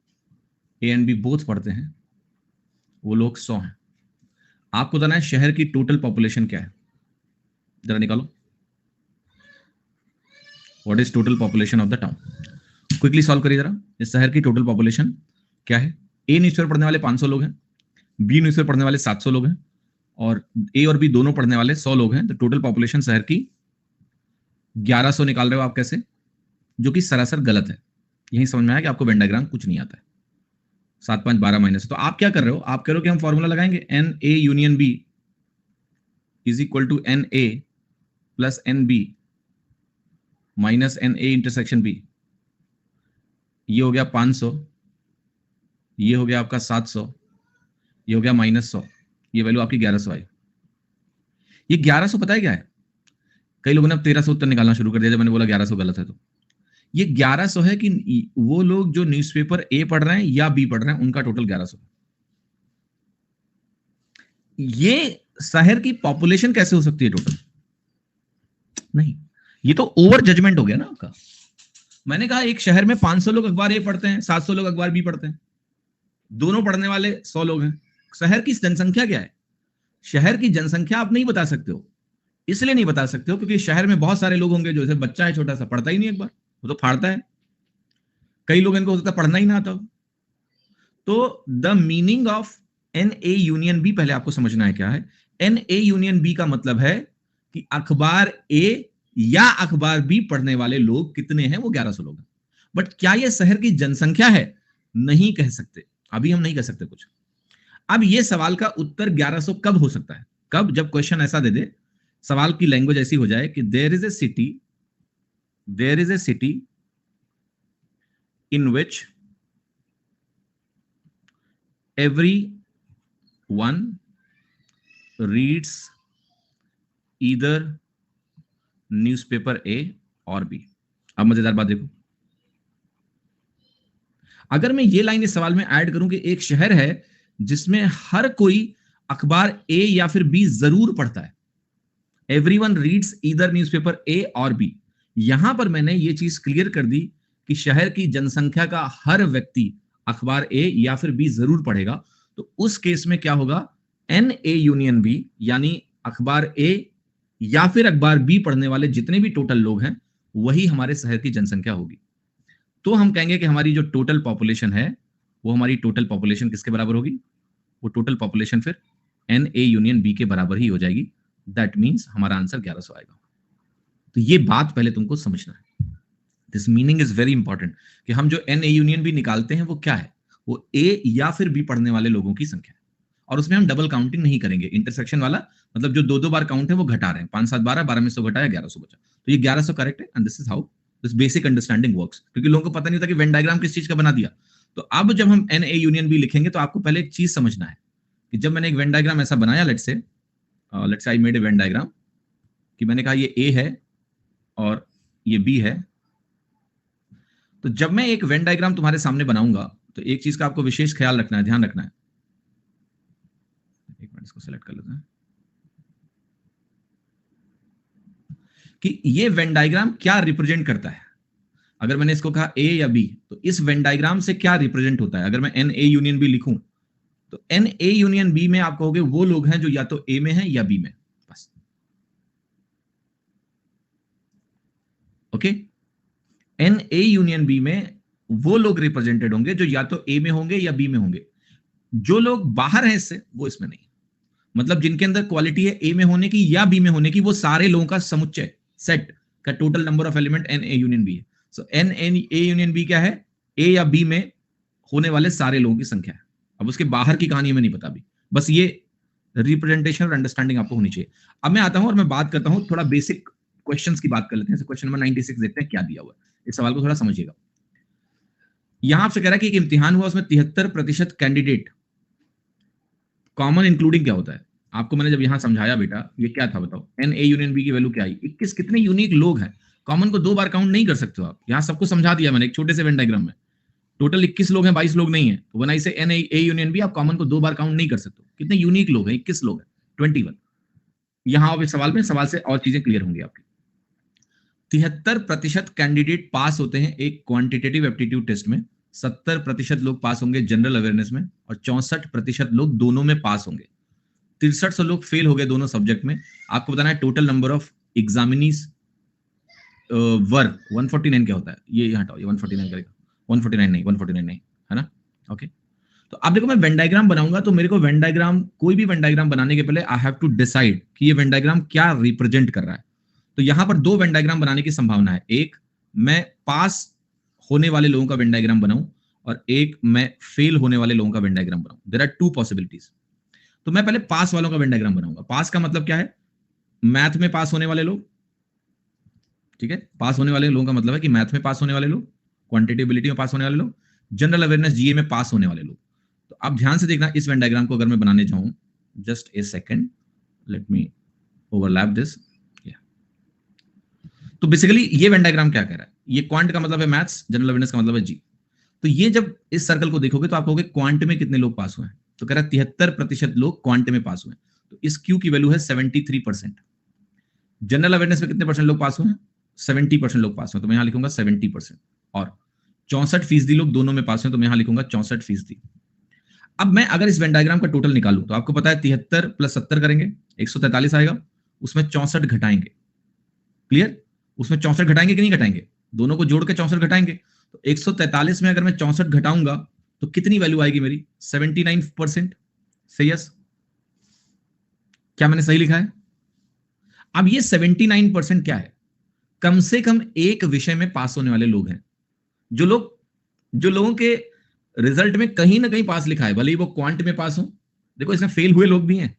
ए एंड बी बोथ पढ़ते हैं, वो लोग 100 हैं। आपको बताना है शहर की टोटल पॉपुलेशन क्या है, जरा निकालो। What is total population of the town? Quickly solve करिए जरा, इस शहर की टोटल पॉपुलेशन क्या है? ए न्यूज़पेपर पढ़ने वाले 500 लोग हैं, बी न्यूज़पेपर पढ़ने वाले 700 लोग हैं, और ए और बी दोनों पढ़ने वाले 100 लोग हैं। तो टोटल पॉपुलेशन शहर की 1100 निकाल रहे हो आप कैसे, जो कि सरासर गलत है। यही समझ में आया कि आपको वेन डायग्राम कुछ नहीं आता है। 7 5 12 माइनस, तो आप क्या कर रहे हो? आप कह रहे हो कि हम फॉर्मूला लगाएंगे N A union B is equal to N A plus N B minus N A intersection B. ये हो गया 500, ये हो गया आपका 700, ये हो गया -100, ये वैल्यू आपकी 1100 आई। ये 1100 पता है क्या है? कई लोगों ने अब 1300 उत्तर निकालना शुरू कर दिया जब मैंने बोला 1100 गलत है। तो ये 1100 है कि वो लोग जो न्यूज़पेपर ए पढ़ रहे हैं या बी पढ़ रहे हैं उनका टोटल 1100। ये शहर की पॉपुलेशन कैसे हो सकती है टोटल? नहीं, ये तो ओवर जजमेंट हो गया ना आपका। मैंने कहा एक शहर में 500 लोग अखबार ए पढ़ते हैं, 700 लोग अखबार बी पढ़ते हैं, दोनों पढ़ने वाले 100 लोग हैं। शहर की जनसंख्या क्या है? शहर की जनसंख्या आप नहीं बता सकते हो, इसलिए नहीं बता सकते हो क्योंकि शहर में बहुत सारे लोग होंगे जो जैसे बच्चा है छोटा सा, पढ़ता ही नहीं अखबार, वो तो फाड़ता है। कई लोग इनको हो सकता है पढ़ना ही ना आता हो। तो the meaning of n A union B पहले आपको समझना है क्या है। एन ए यूनियन बी का मतलब है कि अखबार ए या अखबार बी पढ़ने वाले लोग कितने हैं, वो 1100 लोग हैं। बट क्या यह शहर की जनसंख्या है? नहीं कह सकते, अभी हम नहीं कह सकते कुछ। अब यह सवाल का उत्तर 1100 कब हो सकता है? कब? जब क्वेश्चन ऐसा दे दे, सवाल की लैंग्वेज ऐसी हो जाए कि there is a city in which everyone reads either newspaper A or B। अब मजेदार बात देखो, अगर मैं ये लाइन इस सवाल में ऐड करूं कि एक शहर है जिसमें हर कोई अखबार ए या फिर बी जरूर पढ़ता है, एवरीवन रीड्स ईदर न्यूज़पेपर ए और बी, यहां पर मैंने ये चीज क्लियर कर दी कि शहर की जनसंख्या का हर व्यक्ति अखबार ए या फिर बी जरूर पढ़ेगा। तो उस केस में क्या होगा, एन ए यूनियन बी यानी अखबार ए या फिर अखबार बी पढ़ने वाले जितने भी टोटल लोग हैं वही हमारे शहर की जनसंख्या होगी। तो हम कहेंगे कि हमारी जो टोटल पॉपुलेशन है वो हमारी टोटल पॉपुलेशन किसके बराबर होगी? वो टोटल पॉपुलेशन फिर एन ए यूनियन बी के बराबर ही हो जाएगी। दैट मीन्स हमारा आंसर 1100 आएगा। तो ये बात पहले तुमको समझना है, this meaning is very important कि हम जो एन ए यूनियन बी निकालते हैं वो क्या है, वो ए या फिर बी पढ़ने वाले लोगों की संख्या है। और उसमें हम डबल काउंटिंग नहीं करेंगे, इंटरसेक्शन वाला मतलब जो दो बार काउंट है वो घटा रहे हैं, 5 7 12, 12 में 100 घटाया 1100 बचा, तो ये 1100 करेक्ट है। And this is how this basic understanding works, क्योंकि लोगों को पता नहीं होता कि वेन डायग्राम किस चीज का बना दिया। तो अब जब हम एन ए यूनियन बी लिखेंगे तो आपको पहले एक चीज समझना है कि जब मैंने एक वेन डायग्राम ऐसा बनाया, let's say I made a Venn diagram कि मैंने कहा ये ए है और ये बी है। तो जब मैं एक वेन डायग्राम तुम्हारे सामने बनाऊंगा तो एक चीज का आपको विशेष ख्याल रखना है, ध्यान रखना है। एक मिनट इसको सेलेक्ट कर लेते हैं कि ये वेन डायग्राम क्या रिप्रेजेंट करता है। अगर मैंने इसको कहा ए या बी, तो इस वेन डायग्राम से क्या रिप्रेजेंट होता है। अगर मैं एन ए यूनियन बी लिखूं तो एन ए यूनियन बी में आप कहोगे वो लोग हैं जो या तो ए में हैं या बी में, बस। Okay, n A union B में वो लोग रिप्रेजेंटेड होंगे जो या तो ए में होंगे या बी में होंगे। जो लोग बाहर हैं इससे, वो इसमें नहीं। मतलब जिनके अंदर क्वालिटी है ए में होने की या बी में होने की, वो सारे लोगों का समुच्चय, सेट का total number of element n A union B है। So n n A union B क्या है, ए या बी में होने वाले सारे लोगों की संख्या है। अब उसके बाहर की कहानी हमें नहीं पता अभी, बस ये रिप्रेजेंटेशन और अंडरस्टैंडिंग आपको होनी चाहिए। अब मैं आता हूं और मैं बात करता हूं, थोड़ा बेसिक क्वेश्चंस की बात कर लेते हैं। क्वेश्चन नंबर 96 देखते हैं क्या दिया हुआ है। इस सवाल को थोड़ा समझिएगा। यहां आपसे कह रहा है कि एक इम्तिहान हुआ, उसमें 73% कैंडिडेट, कॉमन इंक्लूडिंग क्या होता है आपको मैंने जब यहां समझाया बेटा, ये क्या था बताओ। एन ए यूनियन बी की वैल्यू क्या आई, 21। कितने यूनिक लोग हैं, कॉमन को 2 बार काउंट नहीं कर सकते हो आप। यहां सबको समझा दिया मैंने एक छोटे से वेन डायग्राम में। टोटल 21 लोग हैं, 22 लोग नहीं है। तो बनाई से एन ए यूनियन बी, आप कॉमन को 2 बार काउंट नहीं कर सकते। कितने यूनिक लोग हैं, 21 लोग हैं, 21। यहां आप इस सवाल से और चीजें क्लियर होंगी आपकी। 73% कैंडिडेट पास होते हैं एक क्वांटिटेटिव एप्टीट्यूड टेस्ट में, 70% लोग पास होंगे जनरल अवेयरनेस में, और 64% लोग दोनों में पास होंगे। 63 लोग फेल हो गए दोनों सब्जेक्ट में। आपको बताना है टोटल नंबर ऑफ एग्जामिनीज वर 149 क्या होता है, ये हटाओ, ये 149 करेगा, 149 नहीं, 149 नहीं है ना। ओके, तो अब देखो मैं वेन डायग्राम बनाऊंगा, तो मेरे को वेन डायग्राम, कोई भी वेन डायग्राम बनाने के पहले आई हैव टू डिसाइड कि ये वेन डायग्राम क्या रिप्रेजेंट कर रहा है। तो यहां पर 2 वेन डायग्राम बनाने की संभावना है। एक, मैं पास होने वाले लोगों का वेन डायग्राम बनाऊं, और एक मैं फेल होने वाले लोगों का वेन डायग्राम बनाऊं। There are 2 possibilities. तो मैं पहले पास वालों का वेन डायग्राम बनाऊंगा। पास का मतलब क्या है, मैथ में पास होने वाले लोग, ठीक है। पास होने वाले लोगों का मतलब है कि मैथ में पास होने वाले लोग, क्वांटिटेटिव एबिलिटी में पास होने वाले लोग, जनरल अवेयरनेस जीए में पास होने वाले लोग। तो आप ध्यान से देखना, इस वेन डायग्राम को अगर मैं बनाने जाऊं, just a second, let me overlap this. तो बेसिकली ये वेन डायग्राम क्या कह रहा है, ये क्वांट का मतलब है मैथ्स, जनरल अवेयरनेस का मतलब है जी। तो ये जब इस सर्कल को देखोगे तो आप कहोगे क्वांट में कितने लोग पास हुए हैं। तो कह रहा है 73% लोग क्वांट में पास हुए हैं। तो इस क्यू की वैल्यू है 73%। जनरल अवेयरनेस में कितने परसेंट लोग पास हुए हैं, 70% लोग पास हुए, तो मैं यहां लिखूंगा 70%। और 64% लोग दोनों में पास हुए, तो मैं यहां लिखूंगा 64%। अब मैं अगर इस वेन डायग्राम का टोटल निकालूं, तो आपको पता है 73 + 70 करेंगे 143 आएगा, उसमें 64 घटाएंगे। क्लियर, उसमें 64 घटाएंगे कि नहीं घटाएंगे, दोनों को जोड़ के 64 घटाएंगे। तो 143 में अगर मैं 64 घटाऊंगा तो कितनी वैल्यू आएगी मेरी, 79%। सही, यस, क्या मैंने सही लिखा है। अब ये 79% क्या है, कम से कम एक विषय में पास होने वाले लोग हैं। जो लोगों के रिजल्ट में कहीं ना कहीं पास लिखा है, भले ही वो क्वांट में पास हो। देखो इसमें फेल हुए लोग भी हैं,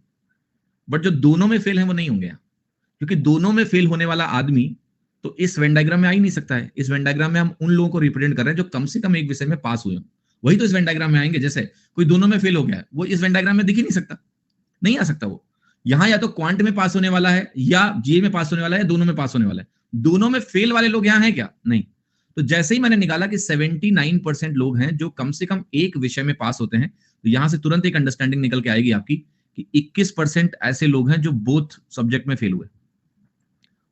बट जो दोनों में फेल हैं वो नहीं होंगे, क्योंकि दोनों में फेल होने वाला आदमी तो इस वेन डायग्राम में आ ही नहीं सकता है। इस वेन डायग्राम में हम उन लोगों को रिप्रेजेंट कर रहे हैं जो कम से कम एक विषय में पास हुए हो, वही तो इस वेन डायग्राम में आएंगे। जैसे कोई दोनों में फेल हो गया है, वो इस वेन डायग्राम में दिख ही नहीं सकता, नहीं आ सकता वो। यहां या तो क्वांट में पास होने वाला है, या जीए में पास होने वाला है, या दोनों में पास होने वाला है। दोनों में फेल वाले लोग यहां हैं क्या, नहीं। तो जैसे ही मैंने निकाला कि 79% लोग हैं जो कम से कम एक विषय में पास होते हैं, तो यहां से तुरंत एक अंडरस्टैंडिंग निकल के आएगी आपकी कि 21% ऐसे लोग हैं जो बोथ सब्जेक्ट में फेल हुए।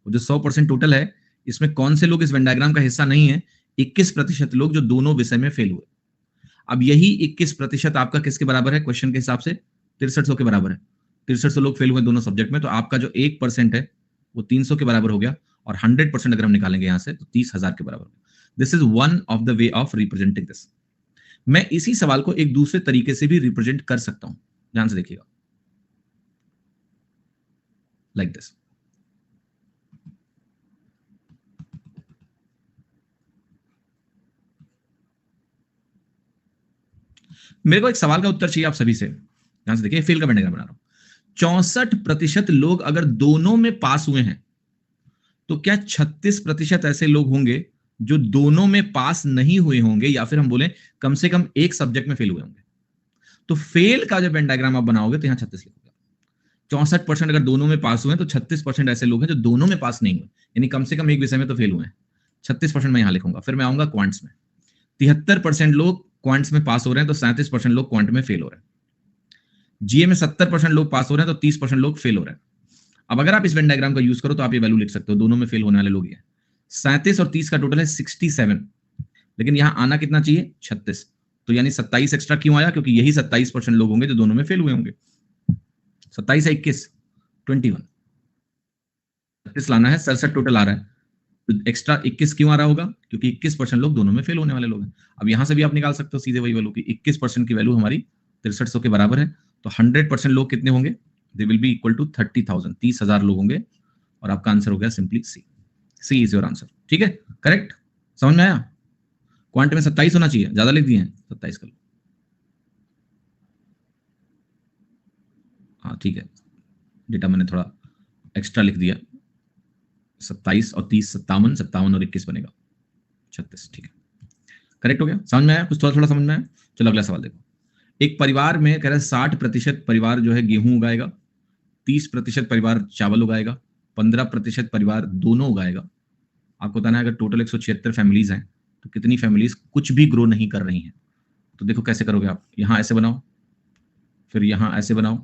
जो 100% टोटल है, इसमें कौन से लोग इस वेन डायग्राम का हिस्सा नहीं है, 21% लोग जो दोनों विषय में फेल हुए। अब यही 21% आपका किसके बराबर है, क्वेश्चन के हिसाब से 6300 के बराबर है। 6300 लोग फेल हुए दोनों सब्जेक्ट में, तो आपका जो 1% है वो 300 के बराबर हो गया, और 100% अगर हम निकालेंगे यहां से तो 30,000 के बराबर। This is one of the way of representing this. मैं इसी सवाल को एक दूसरे तरीके से भी रिप्रेजेंट कर सकता हूं, ध्यान से देखिएगा, लाइक दिस। मेरे को एक सवाल का उत्तर चाहिए आप सभी से, ध्यान से देखिए, फेल का वेन डायग्राम बना रहा हूं। 64% लोग अगर दोनों में पास हुए हैं, तो क्या 36% ऐसे लोग होंगे जो दोनों में पास नहीं हुए होंगे, या फिर हम बोले कम से कम एक सब्जेक्ट में फेल हुए होंगे। तो फेल का जब वेन डायग्राम आप बनाओगे तो यहां 36 लिखोगे। 64% अगर दोनों में पास हुए हैं, तो 36% ऐसे लोग हैं जो दोनों में पास नहीं हुए, यानी कम से कम एक विषय में तो फेल हुए हैं। 36% मैं यहां लिखूंगा। फिर मैं आऊंगा क्वांट्स में, 73% लोग क्वांट्स में पास हो रहे हैं, तो 37% लोग क्वांट में फेल हो रहे हैं। जीए में 70% लोग पास हो रहे हैं, तो 30% लोग फेल हो रहे हैं। अब अगर आप इस वेन डायग्राम का यूज करो तो आप ये वैल्यू लिख सकते हो, दोनों में फेल होने वाले लोग ये 37 और 30 का टोटल है 67, लेकिन यहां आना कितना चाहिए 36, तो यानी 27 एक्स्ट्रा क्यों आया, क्योंकि यही 27% लोग होंगे जो दोनों में फेल हुए होंगे। 27 है 21, 21, 36 लाना है, 67 टोटल आ रहा है, तो एक्स्ट्रा 21 क्यों आ रहा होगा, क्योंकि 21% लोग दोनों में फेल होने वाले लोग हैं। अब यहां से भी आप निकाल सकते हो सीधे वही वैल्यू की 21% की वैल्यू हमारी 6300 के बराबर है, तो 100% लोग कितने होंगे, they will be equal to 30,000, 30,000 लोग होंगे, और आपका आंसर हो गया simply C. C is your answer. ठीक है, करेक्ट, समझ में आया। क्वांट में 27 होना चाहिए, ज्यादा लिख दिए हैं, 27 कर लो। हाँ ठीक है, डेटा मैंने थोड़ा एक्स्ट्रा लिख दिया, 27 और 30 57, 57 और 21 बनेगा 36। ठीक है, करेक्ट हो गया, समझ में आया, कुछ थोड़ा थोड़ा समझ में आया। चलो अगला सवाल देखो। एक परिवार में कह रहा है 60% परिवार जो है गेहूं उगाएगा, 30% परिवार चावल उगाएगा, 15% परिवार दोनों उगाएगा। आपको बताना है अगर टोटल 176 फैमिलीज हैं तो कितनी फैमिलीज कुछ भी ग्रो नहीं कर रही हैं। तो देखो कैसे करोगे आप, यहां ऐसे बनाओ, फिर यहां ऐसे बनाओ,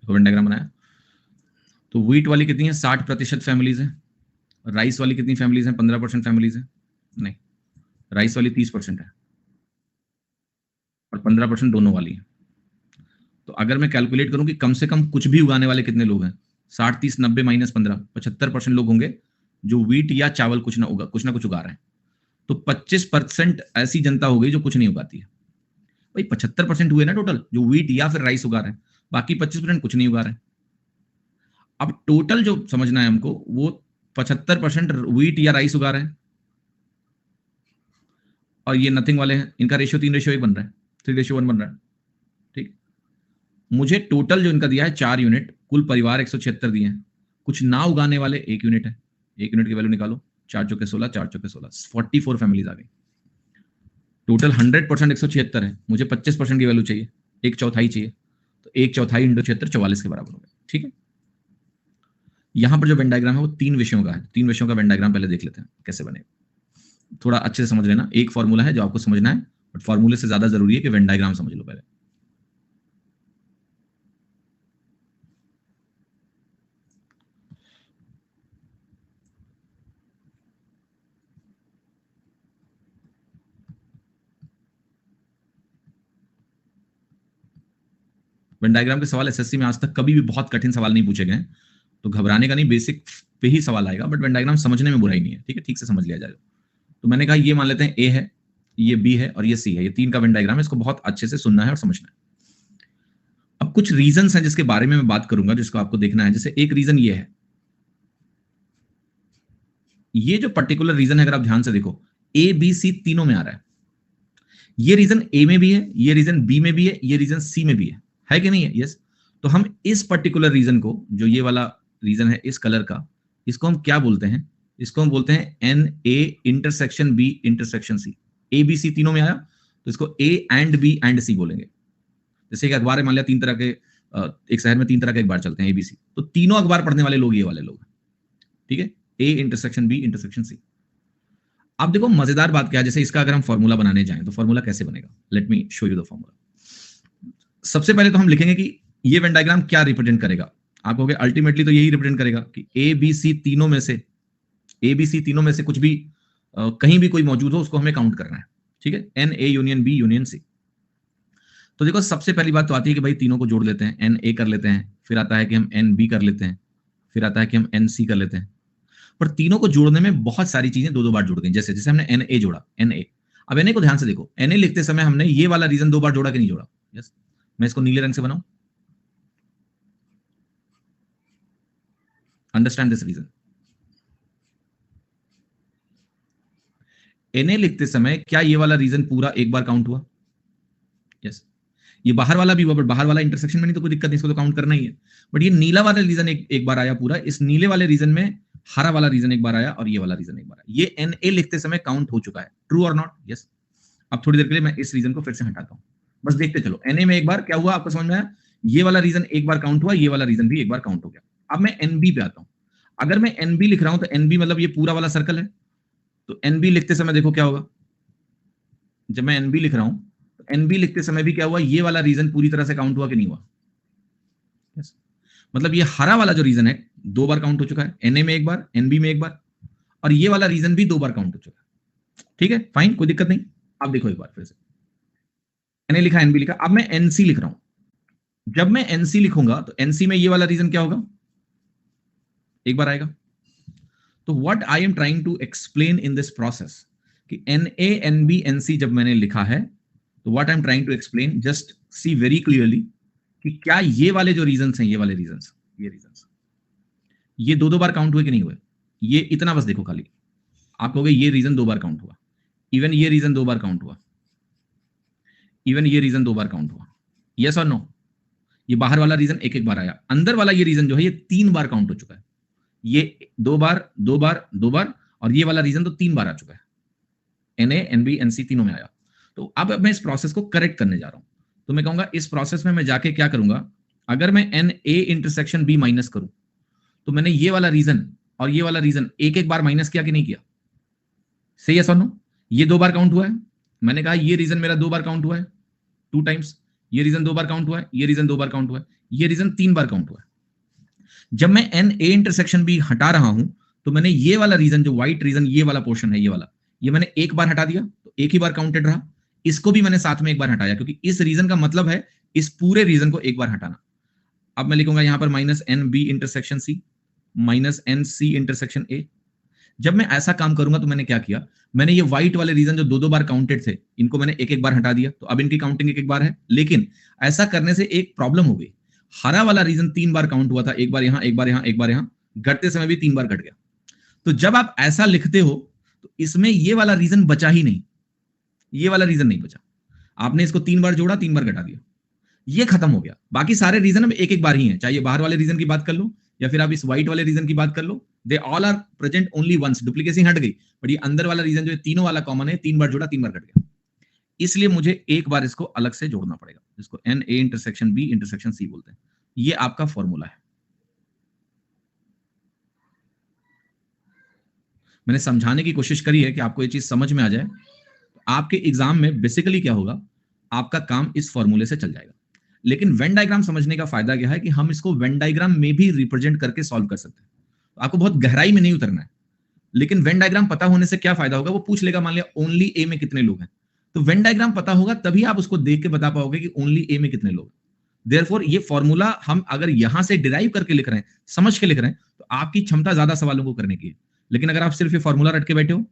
वेन डायग्राम बनाया। तो व्हीट वाली कितनी है, 60% फैमिलीज है। राइस वाली कितनी फैमिलीज हैं, 15% फैमिलीज है। नहीं, राइस वाली 30% है और 15% दोनों वाली है। तो अगर मैं कैलकुलेट करूं कि कम से कम कुछ भी उगाने वाले कितने लोग हैं, 60 30 90 माइनस 15, 75% लोग होंगे जो व्हीट या चावल कुछ ना कुछ उगा रहे हैं। तो 25% ऐसी जनता हो गई जो कुछ नहीं उगाती है। भाई 75% हुए ना टोटल जो व्हीट या फिर राइस उगा रहे हैं, बाकी 25% कुछ नहीं उगा रहे हैं। अब टोटल जो समझना है हमको वो 75% व्हीट या राइस उगा रहे हैं, और ये नथिंग वाले हैं, इनका रेशियो 3:1 बन रहा है, 3:1 बन रहा है। ठीक, मुझे टोटल जो इनका दिया है 4 यूनिट, कुल परिवार 176 दिए हैं, कुछ ना उगाने वाले 1 यूनिट है। 1 यूनिट की वैल्यू निकालो, 4 चौके 16, 4 चौके 16, 44 फैमिलीज आ गई। टोटल 100% 176 है, मुझे 25% की वैल्यू चाहिए, 1/4 चाहिए, तो 1/4 इंटू 76 44 के बराबर हो गया। ठीक है, यहां पर जो वेन डायग्राम है वो 3 विषयों का है, 3 विषयों का वेन डायग्राम पहले देख लेते हैं कैसे बनेगा। थोड़ा अच्छे से समझ लेना, एक फॉर्मूला है जो आपको समझना है, बट फॉर्मूले से ज्यादा जरूरी है कि वेन डायग्राम समझ लो पहले। वेन डायग्राम के सवाल एसएससी में आज तक कभी भी बहुत कठिन सवाल नहीं पूछे गए, तो घबराने का नहीं, बेसिक पे ही सवाल आएगा, बट वेन डायग्राम समझने में बुराई नहीं है। ठीक है, ठीक से समझ लिया जाएगा। तो मैंने कहा ये मान लेते हैं ए है, ये बी है और ये सी है, ये 3 का वेन डायग्राम है, इसको बहुत अच्छे से सुनना है और समझना है। अब कुछ रीजंस हैं जिसके बारे में मैं बात करूंगा, जिसको आपको देखना है। जैसे एक रीजन ये है, ये जो पर्टिकुलर रीजन है अगर आप ध्यान से देखो, ए बी सी तीनों में आ रहा है। ये रीजन ए में भी है, ये रीजन बी में भी है, ये रीजन सी में भी है कि नहीं है? यस। तो हम इस पर्टिकुलर रीजन को, जो ये वाला रीजन है इस कलर का, इसको हम क्या बोलते हैं? इसको हम बोलते हैं n A intersection B intersection C. A B C तीनों में आया तो इसको A and B and C बोलेंगे। जैसे एक अखबार है, मान लिया 3 तरह के, एक शहर में 3 तरह के अखबार चलते हैं एबीसी, तो तीनों अखबार पढ़ने वाले लोग ये वाले लोग। ठीक है, A intersection B intersection C. अब देखो मजेदार बात क्या है, जैसे इसका अगर हम फॉर्मूला बनाने जाएं तो फॉर्मूला कैसे बनेगा, let me show you the formula. सबसे पहले तो हम लिखेंगे कि ये वेन डायग्राम क्या रिप्रेजेंट करेगा। आप कहोगे अल्टीमेटली तो यही रिप्रेजेंट करेगा कि ए बी सी तीनों में से, ए बी सी तीनों में से कुछ भी कहीं भी कोई मौजूद हो उसको हमें काउंट करना है। ठीक है, n A union B union C. तो देखो सबसे पहली बात तो आती है कि भाई तीनों को जोड़ लेते हैं, एन ए कर लेते हैं, फिर आता है कि हम एन बी कर लेते हैं, फिर आता है कि हम एन सी कर लेते हैं। पर तीनों को जोड़ने में बहुत सारी चीजें 2-2 बार जुड़ गई। जैसे जैसे हमने एन ए जोड़ा, एन ए, अब एन ए को ध्यान से देखो, एन ए लिखते समय हमने ये वाला रीजन 2 बार जोड़ा कि नहीं जोड़ा? यस। मैं इसको नीले रंग से बनाऊं, understand this region. N A लिखते समय क्या ये वाला रीजन पूरा एक बार काउंट हुआ? यस। ये बाहर वाला भी हुआ, बट बाहर वाला इंटरसेक्शन में नहीं तो कोई दिक्कत नहीं, इसको तो काउंट करना ही है। बट ये नीला वाला रीजन एक बार आया पूरा, इस नीले वाले रीजन में हरा वाला रीजन एक बार आया और ये वाला रीजन एक बार आया। ये एन ए लिखते समय काउंट हो चुका है, ट्रू और नॉट? यस। अब थोड़ी देर के लिए मैं इस रीजन को फिर से हटाता हूं, बस देखते चलो। एन ए में एक बार क्या हुआ आपको समझ में आया, ये वाला रीजन एक बार काउंट हुआ, ये वाला रीजन भी एक बार काउंट हो गया। अब मैं एन बी पे आता हूं। अगर मैं एनबी लिख रहा हूं तो एनबी मतलब ये पूरा वाला सर्कल है, तो एनबी लिखते समय देखो क्या होगा, जब मैं एनबी लिख रहा हूं तो एनबी लिखते समय भी क्या हुआ, ये वाला रीजन पूरी तरह से काउंट हुआ कि नहीं हुआ? yes. मतलब ये हरा वाला जो रीजन है 2 बार काउंट हो चुका है, एनए में 1 बार, एनबी में 1 बार, और ये वाला रीजन भी 2 बार काउंट हो चुका है। ठीक है, फाइन, कोई दिक्कत नहीं। आप देखो एक बार फिर से, एनए लिखा, एनबी लिखा, अब मैं एनसी लिख रहा हूं। जब मैं एनसी लिखूंगा तो एनसी में ये वाला रीजन क्या होगा, 1 बार आएगा। तो what I am trying to explain in this process कि n A n B n C जब मैंने लिखा है तो what I am trying to explain, just see very clearly कि क्या ये वाले जो रीजंस हैं, ये वाले रीजंस, ये रीजंस, ये 2 बार काउंट हुए कि नहीं हुए? ये इतना बस देखो खाली, आप कहोगे ये रीजन 2 बार काउंट हुआ, इवन ये रीजन 2 बार काउंट हुआ, इवन ये रीजन 2 बार काउंट हुआ, यस और नो? ये बाहर वाला रीजन 1 बार आया, अंदर वाला ये रीजन जो है ये 3 बार काउंट हो चुका है। ये 2 बार 2 बार 2 बार, और ये वाला रीजन तो 3 बार आ चुका है, एनए एनबी एनसी तीनों में आया। तो अब मैं इस प्रोसेस को करेक्ट करने जा रहा हूं, तो मैं कहूंगा इस प्रोसेस में मैं जाके क्या करूंगा, अगर मैं n A intersection B minus करूं तो मैंने ये वाला रीजन और ये वाला रीजन 1 बार माइनस किया कि नहीं किया? सही है, नो? ये 2 बार काउंट हुआ है, मैंने कहा ये रीजन मेरा 2 बार काउंट हुआ है, 2 टाइम्स, ये रीजन 2 बार काउंट हुआ है, ये रीजन 2 बार काउंट हुआ है, ये रीजन 3 बार काउंट हुआ है। जब मैं एन ए इंटरसेक्शन बी हटा रहा हूं तो मैंने ये वाला रीजन, जो व्हाइट रीजन, ये वाला पोर्शन है, ये वाला, ये मैंने 1 बार हटा दिया तो 1 ही बार काउंटेड रहा। इसको भी मैंने साथ में 1 बार हटाया, क्योंकि इस रीजन का मतलब है इस पूरे रीजन को 1 बार हटाना। अब मैं लिखूंगा यहां पर minus n B intersection C minus n C intersection A. जब मैं ऐसा काम करूंगा तो मैंने क्या किया, मैंने ये व्हाइट वाले रीजन जो 2 बार काउंटेड थे, इनको मैंने 1 बार हटा दिया, तो अब इनकी काउंटिंग 1 बार है। लेकिन ऐसा करने से एक प्रॉब्लम हो गई, हरा वाला रीजन 3 बार काउंट हुआ था, 1 बार यहां, 1 बार यहां, 1 बार यहां, घटते समय भी 3 बार घट गया। तो जब आप ऐसा लिखते हो तो इसमें ये वाला रीजन बचा ही नहीं, ये वाला रीजन नहीं बचा। आपने इसको 3 बार जोड़ा, 3 बार घटा दिया, ये खत्म हो गया। बाकी सारे रीजन अब 1 बार ही हैं, चाहे बाहर वाले रीजन की बात कर लो या फिर आप इस व्हाइट वाले रीजन की बात कर लो, they all are present only once, duplicacy हट गई। बट ये अंदर वाला रीजन जो है तीनों वाला कॉमन है, 3 बार जोड़ा, 3 बार घट गया, इसलिए मुझे 1 बार इसको अलग से जोड़ना पड़ेगा, जिसको n A intersection B intersection C बोलते हैं। ये आपका फॉर्मूला है। मैंने समझाने की कोशिश करी है कि आपको ये चीज समझ में आ जाए। आपके एग्जाम में बेसिकली क्या होगा, आपका काम इस फॉर्मूले से चल जाएगा। लेकिन वेन डायग्राम समझने का फायदा क्या है कि हम इसको वेन डायग्राम में भी रिप्रेजेंट करके सॉल्व कर सकते हैं। तो आपको बहुत गहराई में नहीं उतरना है, लेकिन वेन डायग्राम पता होने से क्या फायदा होगा, वो पूछ लेगा मान लिया ओनली ए में कितने लोग हैं, तो वेन डायग्राम पता होगा तभी आप उसको देख के बता पाओगे कि ओनली ए में कितने लोग। देयरफॉर ये फॉर्मूला हम अगर यहां से डिराइव करके लिख रहे हैं, समझ के लिख रहे हैं, तो आपकी क्षमता ज्यादा सवालों को करने की है। लेकिन अगर आप सिर्फ ये फॉर्मूला रट के बैठे हो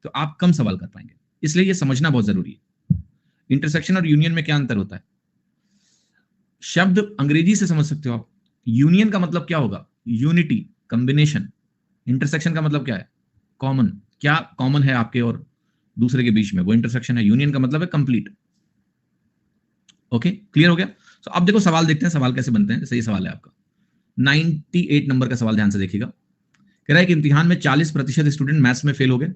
तो आप कम सवाल कर पाएंगे, इसलिए ये समझना बहुत जरूरी है। इंटरसेक्शन और यूनियन में क्या अंतर होता है, शब्द अंग्रेजी से समझ सकते हो आप। यूनियन का मतलब क्या होगा, यूनिटी, कॉम्बिनेशन। इंटरसेक्शन का मतलब क्या है, कॉमन, क्या कॉमन है आपके और दूसरे के बीच में, वो इंटरसेक्शन है। यूनियन का मतलब है कंप्लीट। ओके, क्लियर हो गया? तो अब देखो सवाल देखते हैं, सवाल कैसे बनते हैं। जैसे ये सवाल है आपका 98 नंबर का सवाल, ध्यान से देखिएगा। कह रहा है कि इम्तिहान में 40% स्टूडेंट मैथ्स में फेल हो गए,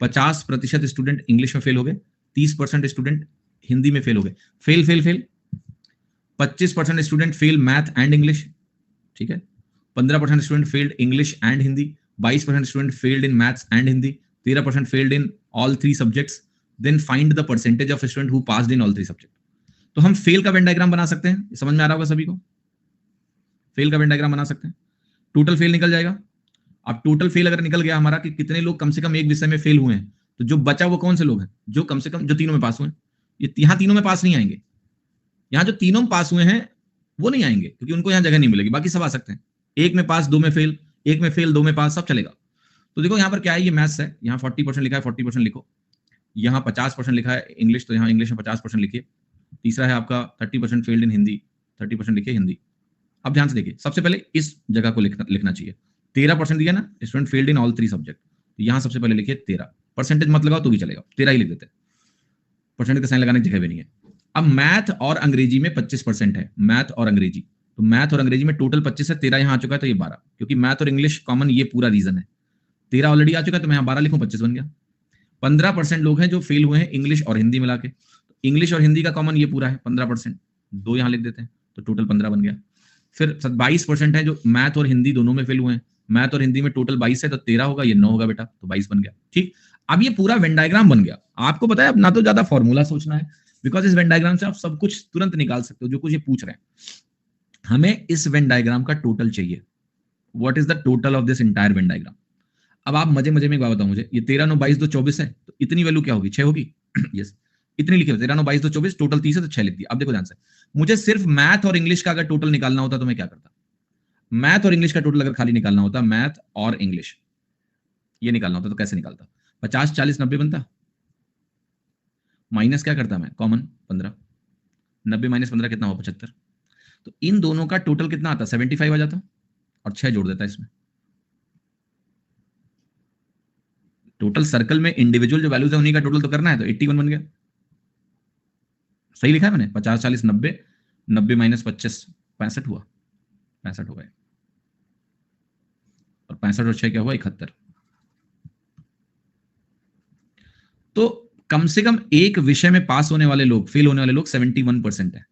50% स्टूडेंट इंग्लिश में फेल हो गए, 30% स्टूडेंट हिंदी में फेल हो गए। Fail fail fail, 25% student fail math and English, ठीक है। 15% student failed English and Hindi, 22% student failed in maths and Hindi, 13% failed in all 3 subjects. Then find the percentage of student who passed in all 3 subject. तो हम fail का Venn diagram बना सकते हैं, समझ में आ रहा होगा सभी को? फेल का वेन डायग्राम बना सकते हैं, टोटल फेल निकल जाएगा। अब टोटल फेल अगर निकल गया हमारा कि कितने लोग कम से कम एक विषय में फेल हुए हैं, तो जो बचा वो कौन से लोग हैं, जो कम से कम जो तीनों में पास हुए हैं। ये यहां तीनों में पास नहीं आएंगे, यहां जो तीनों में पास हुए हैं वो नहीं आएंगे, क्योंकि उनको यहां जगह नहीं मिलेगी। बाकी सब आ सकते हैं, एक में पास, 2 में फेल, 1 में फेल, 2 में पास, सब चलेगा। तो देखो यहाँ पर क्या है, ये मैथ्स है, यहाँ 40% लिखा है, 40% लिखो। यहाँ 50% लिखा है इंग्लिश, तो यहाँ इंग्लिश में 50% लिखिए। तीसरा है आपका 30% फेल्ड इन हिंदी, 30% लिखिए हिंदी। अब ध्यान से देखिए, सबसे पहले इस जगह को लिखना चाहिए। 13% दिया ना, student failed in all 3 subject, तो यहाँ सबसे पहले लिखिए 13। परसेंटेज मत लगाओ तो भी चलेगा, 13 ही लिख देते हैं, परसेंटेज का साइन लगाने की जगह भी नहीं है। अब मैथ और अंग्रेजी में 25% है, मैथ और अंग्रेजी, तो मैथ और अंग्रेजी में टोटल 25 है, 13 यहाँ आ चुका है, तो ये 12, क्योंकि मैथ और इंग्लिश कॉमन ये पूरा रीजन है। 13 ऑलरेडी आ चुका है, तो मैं यहाँ 12 लिखूं, 25 बन गया। 15% लोग हैं जो फेल हुए हैं इंग्लिश और हिंदी मिला के, इंग्लिश और हिंदी का कॉमन ये पूरा है 15%, 2 यहाँ लिख देते हैं, तो टोटल 15 बन गया। फिर 22% है जो मैथ और हिंदी दोनों में फेल हुए हैं, मैथ और हिंदी में टोटल 22 है, तो 13 होगा, ये 9 होगा बेटा, तो 22 बन गया। ठीक, अब ये पूरा वेन डायग्राम बन गया। आपको पता है अब ना तो ज्यादा फॉर्मूला सोचना है, बिकॉज इस वेन डायग्राम से आप सब कुछ तुरंत निकाल सकते हो जो कुछ ये पूछ रहे हैं। हमें इस वेन डायग्राम का टोटल चाहिए, what is the total of this entire Venn diagram. अब आप मजे मजे में एक बात बताओ मुझे, ये 13 9 22 2 24 है, तो इतनी वैल्यू क्या होगी, 6 होगी। यस, इतनी लिखी है, 13 9 22 2 24, टोटल 30 है, तो 6 लिख दिया। अब देखो ध्यान से, मुझे सिर्फ मैथ और इंग्लिश का अगर टोटल निकालना होता तो मैं क्या करता, मैथ और इंग्लिश का टोटल अगर खाली निकालना होता, मैथ और इंग्लिश ये निकालना होता, तो कैसे निकालता, 50 40 90 बनता, माइनस क्या करता मैं, कॉमन 15, 90 माइनस 15 कितना हुआ, 75। तो इन दोनों का टोटल कितना आता, 75 आ जाता, और 6 जोड़ देता इसमें। टोटल सर्कल में इंडिविजुअल जो वैल्यूज है उन्हीं का टोटल तो करना है, तो 81 बन गया। सही लिखा है मैंने, 50 40 90, 90 माइनस 25 65 हुआ, 65 हो गए, और 65 और 6 क्या हुआ, 71। तो कम से कम एक विषय में पास होने वाले लोग, फेल होने वाले लोग 71% है।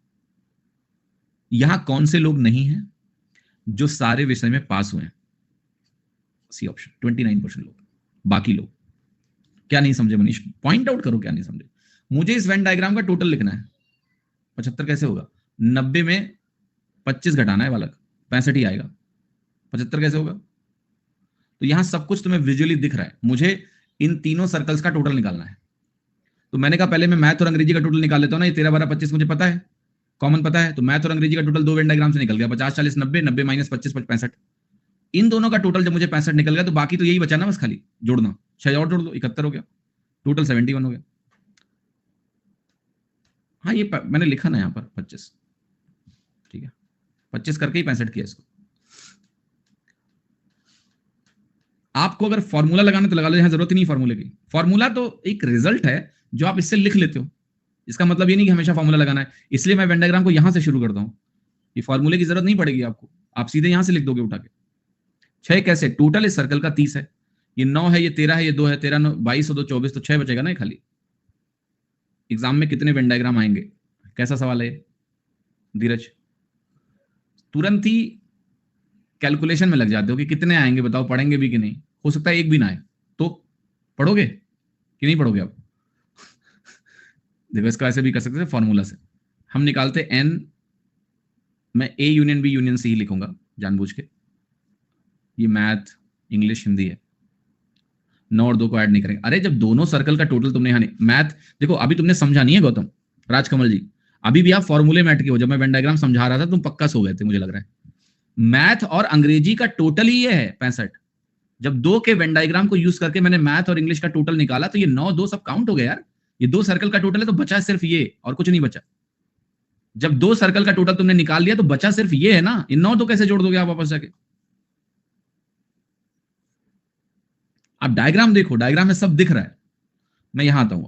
यहां कौन से लोग नहीं हैं, जो सारे विषय में पास हुए हैं, सी ऑप्शन 29% लोग। बाकी लोग क्या नहीं समझे मनीष, पॉइंट आउट करो क्या नहीं समझे। मुझे इस वेन डायग्राम का टोटल लिखना है, 75 कैसे होगा, 90 में 25 घटाना है बालक, 65 ही आएगा, 75 कैसे होगा। तो यहां सब कुछ तुम्हें विजुअली दिख रहा है, मुझे इन तीनों सर्कल्स का टोटल निकालना है। तो मैंने कहा पहले मैं मैथ और अंग्रेजी का टोटल निकाल लेता हूं ना, ये 13 12 25 मुझे पता है, कॉमन पता है, तो मैथ और अंग्रेजी का टोटल दो वेन डायग्राम से निकल गया, 50 40 90, 90 माइनस 25 65। इन दोनों का टोटल जब मुझे 65 निकल गया, तो बाकी तो यही बचा ना बस खाली जोड़ना, 6 और जोड़ दो, 71 हो गया, टोटल 71 हो गया। हाँ ये मैंने लिखा ना यहाँ पर 25, ठीक है, 25 करके ही 65 किया इसको। आपको अगर फॉर्मूला लगाना तो लगा लो, यहां जरूरत ही नहीं फॉर्मूले की, फॉर्मूला तो एक रिजल्ट है जो आप इससे लिख लेते हो, इसका मतलब ये नहीं कि हमेशा फॉर्मूला लगाना है। इसलिए मैं वेन डायग्राम को यहां से शुरू करता हूं, ये फॉर्मूले की जरूरत नहीं पड़ेगी आपको, आप सीधे यहां से लिख दोगे उठा के। 6 कैसे, टोटल इस सर्कल का 30 है, ये 9 है, ये 13 है, ये 2 है, 13 9 22 और 2 24, तो 6 बचेगा ना ये खाली। एग्जाम में कितने वेन डायग्राम आएंगे, कैसा सवाल है धीरज, तुरंत ही कैलकुलेशन में लग जाते हो कि कितने आएंगे, बताओ पढ़ेंगे भी कि नहीं, हो सकता है एक भी ना आए, तो पढ़ोगे कि नहीं पढ़ोगे आप। देखो इसका ऐसे भी कर सकते थे फॉर्मूला से, हम निकालते एन, मैं A union B union C ही लिखूंगा जानबूझ के, ये मैथ इंग्लिश हिंदी है, 9 और 2 को ऐड नहीं करेंगे। अरे जब दोनों सर्कल का टोटल तुमने यहाँ मैथ, देखो अभी तुमने समझा नहीं है गौतम राजकमल जी, अभी भी आप फॉर्मूले में अटके हो, जब मैं वेन डायग्राम समझा रहा था तुम पक्का सो गए थे मुझे लग रहा है। मैथ और अंग्रेजी का टोटल ही ये है 65, जब 2 के वेन डायग्राम को यूज करके मैंने मैथ और इंग्लिश का टोटल निकाला, तो ये 9 2 सब काउंट हो गया यार, ये 2 सर्कल का टोटल है, तो बचा सिर्फ ये और कुछ नहीं बचा। जब 2 सर्कल का टोटल तुमने निकाल लिया तो बचा सिर्फ ये है ना, इन 9 तो कैसे जोड़ दोगे आप वापस जाके। आप डायग्राम देखो, डायग्राम में सब दिख रहा है। मैं यहां आता हूं,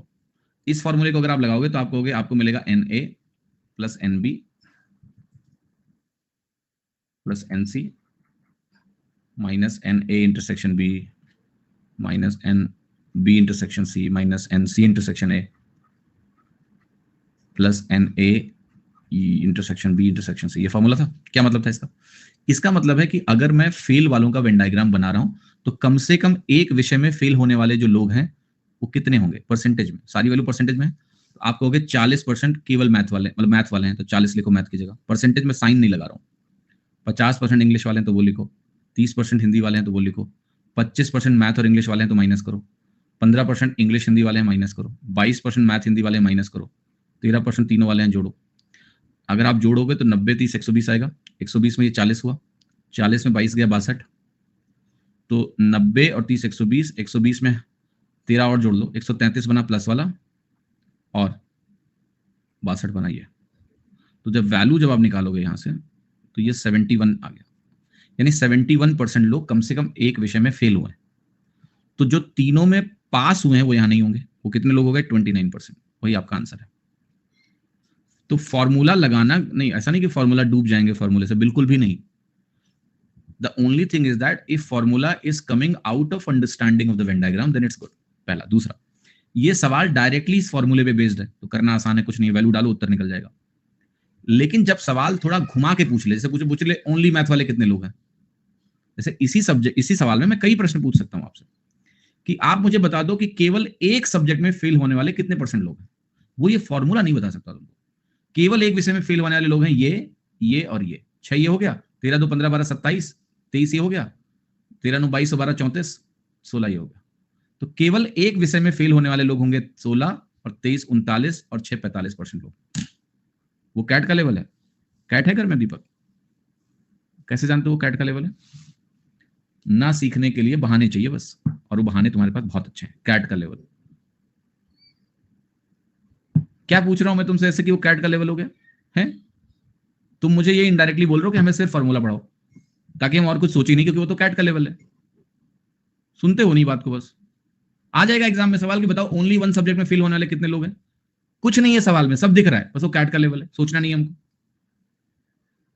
इस फॉर्मूले को अगर आप लगाओगे तो आप कहोगे, आपको मिलेगा n A plus N B plus n C minus N A intersection B minus n B intersection C minus n C intersection A plus n A intersection B intersection C. ये फॉर्मूला था, क्या मतलब था इसका, इसका मतलब है कि अगर मैं फेल वालों का वेन डायग्राम बना रहा हूं, तो कम से कम एक विषय में फेल होने वाले जो लोग हैं वो कितने होंगे परसेंटेज में, सारी वैल्यू परसेंटेज में है, तो आप कहोगे 40% केवल मैथ वाले, मतलब मैथ वाले हैं तो 40 लिखो मैथ की जगह, परसेंटेज में साइन नहीं लगा रहा हूं। 50% इंग्लिश वाले हैं तो वो लिखो, 30% हिंदी वाले हैं तो वो लिखो, 25% मैथ और इंग्लिश वाले हैं तो माइनस करो, 15% इंग्लिश हिंदी वाले हैं माइनस करो, 22% मैथ हिंदी वाले हैं माइनस करो, 13% तीनों वाले हैं जोड़ो। अगर आप जोड़ोगे तो 90 30 120 आएगा, 120 में ये 40 हुआ, 40 में 22 गया 62, तो 90 और 30 120, 120 में 13 और जोड़ लो, 133 बना प्लस वाला और 62 बना ये। तो जब वैल्यू जब आप निकालोगे यहां से तो ये 71 आ गया, यानी 71% लोग कम से कम एक विषय में फेल हुए। तो जो तीनों में पास हुए हैं वो यहां नहीं होंगे, वो कितने लोग हो गए 29%, वही आपका आंसर है। तो फॉर्मूला लगाना नहीं, ऐसा नहीं कि फॉर्मूला डूब जाएंगे फॉर्मूले से, बिल्कुल भी नहीं। The only thing is that if formula is coming out of understanding of the Venn diagram, then it's good. पहला। दूसरा, ये सवाल डायरेक्टली इस फॉर्मूले पे बेस्ड है, तो करना आसान है, कुछ नहीं, वैल्यू डालो उत्तर निकल जाएगा। लेकिन जब सवाल थोड़ा घुमा के पूछ ले, जैसे पूछ ले ओनली मैथ वाले कितने लोग हैं, जैसे इसी सवाल में मैं कई प्रश्न पूछ सकता हूं आपसे कि आप मुझे बता दो कि केवल एक सब्जेक्ट में फेल होने वाले कितने परसेंट लोग हैं। वो ये फॉर्मूला नहीं बता सकता तुमको। केवल एक विषय में फेल होने वाले लोग हैं ये और ये। 6 ये हो गया, 13 2 15 12 27, 23 ये हो गया, 13 9 22 12 34, 16 ये हो गया। तो केवल एक विषय में फेल होने वाले लोग होंगे 16, और 23 39, और 6 45% लोग। वो कैट का लेवल है। कैट है घर में दीपक? कैसे जानते हो वो कैट का लेवल है? ना सीखने के लिए बहाने चाहिए बस, और वो बहाने तुम्हारे पास बहुत अच्छे हैं। कैट का लेवल क्या पूछ रहा हूं मैं तुमसे ऐसे कि वो कैट का लेवल हो गया है? तुम मुझे ये इनडायरेक्टली बोल रहे हो कि हमें सिर्फ फॉर्मूला पढ़ाओ, ताकि हम और कुछ सोच ही नहीं, क्योंकि वो तो कैट का लेवल है। सुनते हो नहीं बात को? बस आ जाएगा एग्जाम में सवाल कि बताओ ओनली वन सब्जेक्ट में फेल होने वाले कितने लोग हैं। कुछ नहीं है सवाल में, सब दिख रहा है, बस वो कैट का लेवल है, सोचना नहीं है हमको।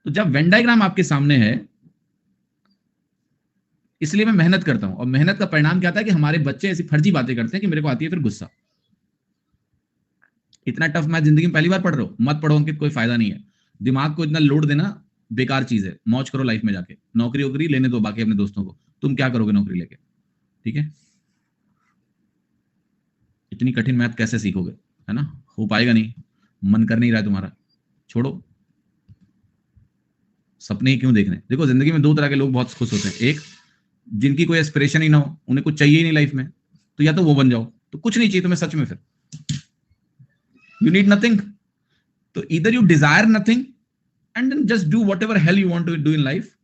तो जब वेन डायग्राम आपके सामने है, इसलिए मैं मेहनत करता हूं, और मेहनत का परिणाम क्या आता है कि हमारे बच्चे ऐसी फर्जी बातें करते हैं कि मेरे को आती है फिर गुस्सा। इतना टफ मैथ जिंदगी में पहली बार पढ़ रहे हो, मत पढ़ो अंकित, कोई फायदा नहीं है। दिमाग को इतना लोड देना बेकार चीज है। मौज करो लाइफ में जाके, नौकरी वोकरी लेने दो बाकी अपने दोस्तों को। तुम क्या करोगे नौकरी लेके? ठीक है, इतनी कठिन मैथ कैसे सीखोगे, है ना? हो पाएगा नहीं, मन कर नहीं रहा है तुम्हारा, छोड़ो। सपने ही क्यों देखने? देखो जिंदगी में दो तरह के लोग बहुत खुश होते हैं। एक, जिनकी कोई एस्पिरेशन ही ना हो, उन्हें कुछ चाहिए ही नहीं लाइफ में, तो या तो वो बन जाओ, तो कुछ नहीं चाहिए तुम्हें सच में, फिर यू नीड नथिंग। तो इधर you desire nothing and then just do whatever hell you want to do in life.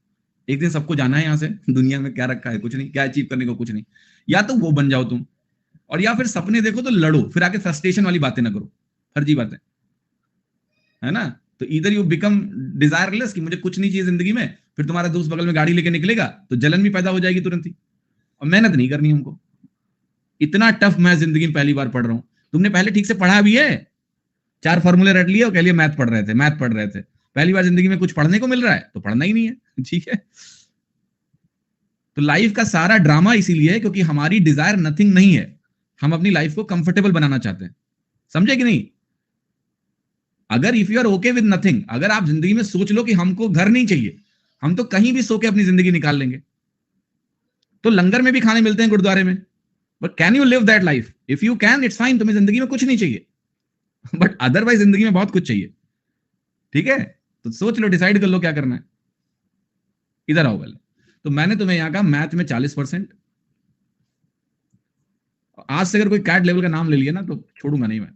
एक दिन सबको जाना है यहां से, दुनिया में क्या रखा है? कुछ नहीं। क्या अचीव करने को? कुछ नहीं। या तो वो बन जाओ तुम, और या फिर सपने देखो तो लड़ो, फिर आके फ्रस्ट्रेशन वाली बातें ना करो, फर्जी बातें, है ना? तो इधर यू बिकम डिजायरलेस कि मुझे कुछ नहीं चाहिए जिंदगी में, फिर तुम्हारा दोस्त बगल में गाड़ी लेके निकलेगा तो जलन भी पैदा हो जाएगी तुरंत ही, और मेहनत नहीं करनी हमको। इतना टफ मैं जिंदगी में पहली बार पढ़ रहा हूं। तुमने पहले ठीक से पढ़ा भी है, 4 फॉर्मूले रट लिए और कह लिए मैथ पढ़ रहे थे, मैथ पढ़ रहे थे। पहली बार जिंदगी में कुछ पढ़ने को मिल रहा है तो पढ़ना ही नहीं है। ठीक है, तो लाइफ का सारा ड्रामा इसीलिए है क्योंकि हमारी डिजायर नथिंग नहीं है। हम अपनी लाइफ को कंफर्टेबल बनाना चाहते हैं, समझे कि नहीं? अगर if you are okay with nothing, अगर आप जिंदगी में सोच लो कि हमको घर नहीं चाहिए, हम तो कहीं भी सो के अपनी जिंदगी निकाल लेंगे, तो लंगर में भी खाने मिलते हैं गुरुद्वारे में, but can you live that life? If you can, it's fine, तुम्हें जिंदगी में कुछ नहीं चाहिए, बट अदरवाइज जिंदगी में बहुत कुछ चाहिए। ठीक है, तो सोच लो, डिसाइड कर लो क्या करना है। इधर आओ पहले। तो मैंने तुम्हें यहां कहा मैथ में 40%। आज से अगर कोई कैट लेवल का नाम ले लिया ना तो छोड़ूंगा नहीं मैं।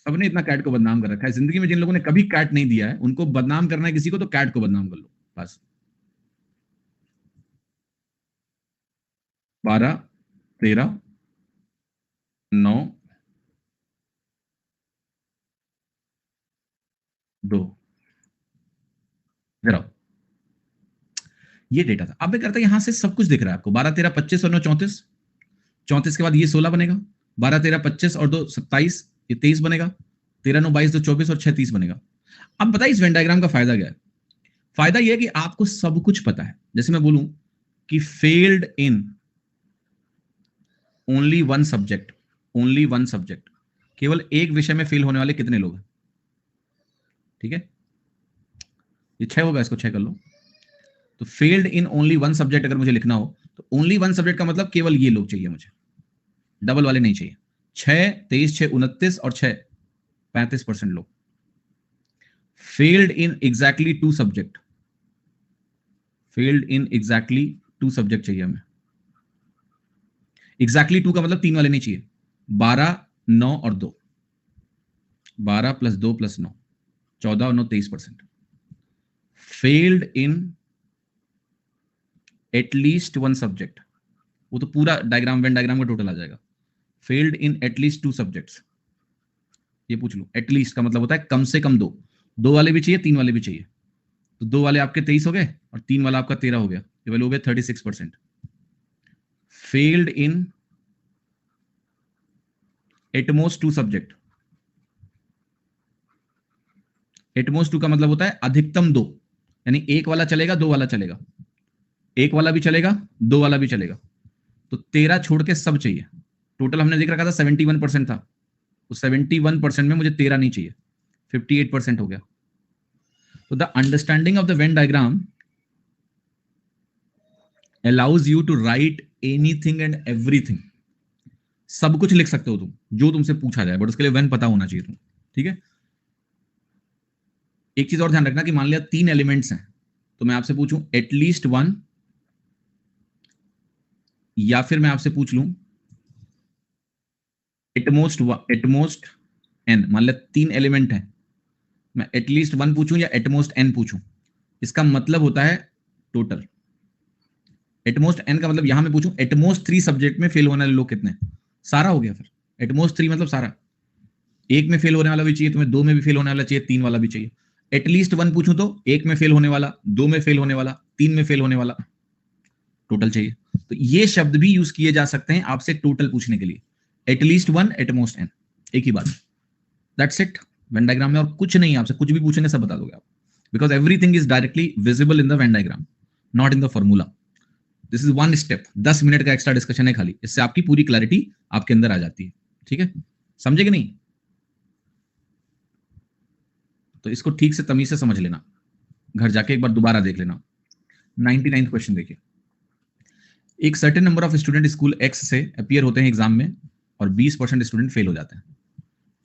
सबने इतना कैट को बदनाम कर रखा है जिंदगी में। जिन लोगों ने कभी कैट नहीं दिया है उनको बदनाम करना है किसी को, तो कैट को बदनाम कर लो बस। 12 13 9 2, जरा ये डेटा था। अब मैं करता यहां से सब कुछ दिख रहा है आपको। 12 13 25 और 9 34, 34 के बाद ये 16 बनेगा, 12 13 25 और 2 27, ये 23 बनेगा, 13 9 22 2 24 और 6 30 बनेगा। अब बताइए इस वेन डायग्राम का फायदा क्या है? फायदा यह है कि आपको सब कुछ पता है। जैसे मैं बोलूं कि failed in only one subject, only one subject, केवल एक विषय में फेल होने वाले कितने लोग हैं? ठीक है, ये 6 होगा, इसको 6 कर लो। तो failed in only one subject अगर मुझे लिखना हो तो ओनली वन सब्जेक्ट का मतलब केवल ये लोग चाहिए मुझे, डबल वाले नहीं चाहिए। 6 23 6 29 और 6 35% लोग। Failed in exactly 2 subject, failed in exactly 2 subject चाहिए हमें। एग्जैक्टली 2 का मतलब 3 वाले नहीं चाहिए। 12 9 और 2, 12 + 2 + 9, 14 और 9 23%। Failed in at least one subject, वो तो पूरा डायग्राम वेन डायग्राम का टोटल आ जाएगा। फेल्ड इन एटलीस्ट 2 सब्जेक्ट्स, ये पूछ लो। एटलीस्ट का मतलब होता है कम से कम 2, 2 वाले भी चाहिए 3 वाले भी चाहिए। तो 2 वाले आपके 23 हो गए और 3 वाला आपका 13 हो गया, ये वैल्यू हो गया 36%। Failed in at most 2 subject, at most 2 का मतलब होता है अधिकतम 2, यानी एक वाला चलेगा 2 वाला चलेगा, एक वाला भी चलेगा 2 वाला भी चलेगा। तो 13 छोड़ के सब चाहिए। टोटल हमने देख रखा था 71% था, तो 71% में मुझे 13 नहीं चाहिए, 58% हो गया। तो the understanding of the Venn diagram allows you to write anything and everything. सब कुछ लिख सकते हो तुम जो तुमसे पूछा जाए, बट उसके लिए when पता होना चाहिए तुम, ठीक है। एक चीज और ध्यान रखना कि मान लिया 3 एलिमेंट्स हैं, तो मैं आपसे पूछूं एटलीस्ट 1, या फिर मैं आपसे पूछ लूं एटमोस्ट n। मान लिया 3 एलिमेंट है, मैं एटलीस्ट 1 पूछूं या एटमोस्ट n पूछूं, इसका मतलब होता है टोटल। एटमोस्ट n का मतलब यहां मैं पूछूं एटमोस्ट 3 सब्जेक्ट में फेल होने वाले लोग कितने, सारा हो गया। फिर एटमोस्ट 3 मतलब सारा, एक में फेल होने वाला भी चाहिए तुम्हें, 2 में भी फेल होने वाला चाहिए, 3 वाला भी चाहिए। एटलीस्ट 1 पूछूं तो 1 में फेल होने वाला, 2 में फेल होने वाला, 3 में फेल होने वाला, टोटल चाहिए। तो ये शब्द भी यूज किए जा सकते हैं आपसे टोटल पूछने के लिए, एटलीस्ट 1, एटमोस्ट n, एक ही बात। दैट्स इट वेन डायग्राम में, और कुछ नहीं, आपसे कुछ भी पूछेंगे सब बता दोगे आप, because everything is directly visible in the Venn diagram, not in the formula. This is 1 step, 10 minute का एक्स्ट्रा डिस्कशन है खाली, इससे आपकी पूरी क्लैरिटी आपके अंदर आ जाती है, ठीक है। समझे कि नहीं? तो इसको ठीक से तमीज से समझ लेना, घर जाके एक बार दोबारा देख लेना। 99 क्वेश्चन देखिए, एक certain number of student school x से अपीयर होते हैं एग्जाम में और 20% स्टूडेंट फेल हो जाते हैं।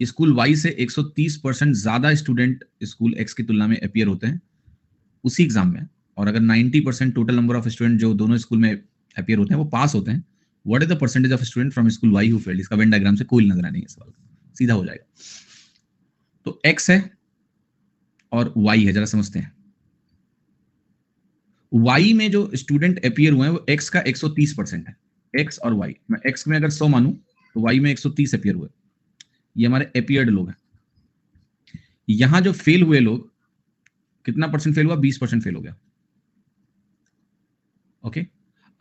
स्कूल वाई से 130% ज्यादा स्टूडेंट स्कूल एक्स की तुलना में अपीयर होते हैं उसी एग्जाम में, और अगर 90% टोटल नंबर ऑफ स्टूडेंट जो दोनों स्कूल में अपीयर होते हैं वो पास होते हैं, what is the percentage of student from school Y who failed? इसका वेन डायग्राम से कोई नजर नहीं है, सवाल सीधा हो जाएगा। तो एक्स है और वाई है, जरा समझते हैं। वाई में जो स्टूडेंट अपीयर हुए हैं वो एक्स का 130% है, एक्स और वाई। मैं एक्स में अगर 100 मानूं तो वाई में 130 अपीयर हुए, ये हमारे अपीयर्ड लोग हैं। यहां जो फेल हुए लोग, कितना परसेंट फेल हुआ? 20% फेल हो गया। ओके,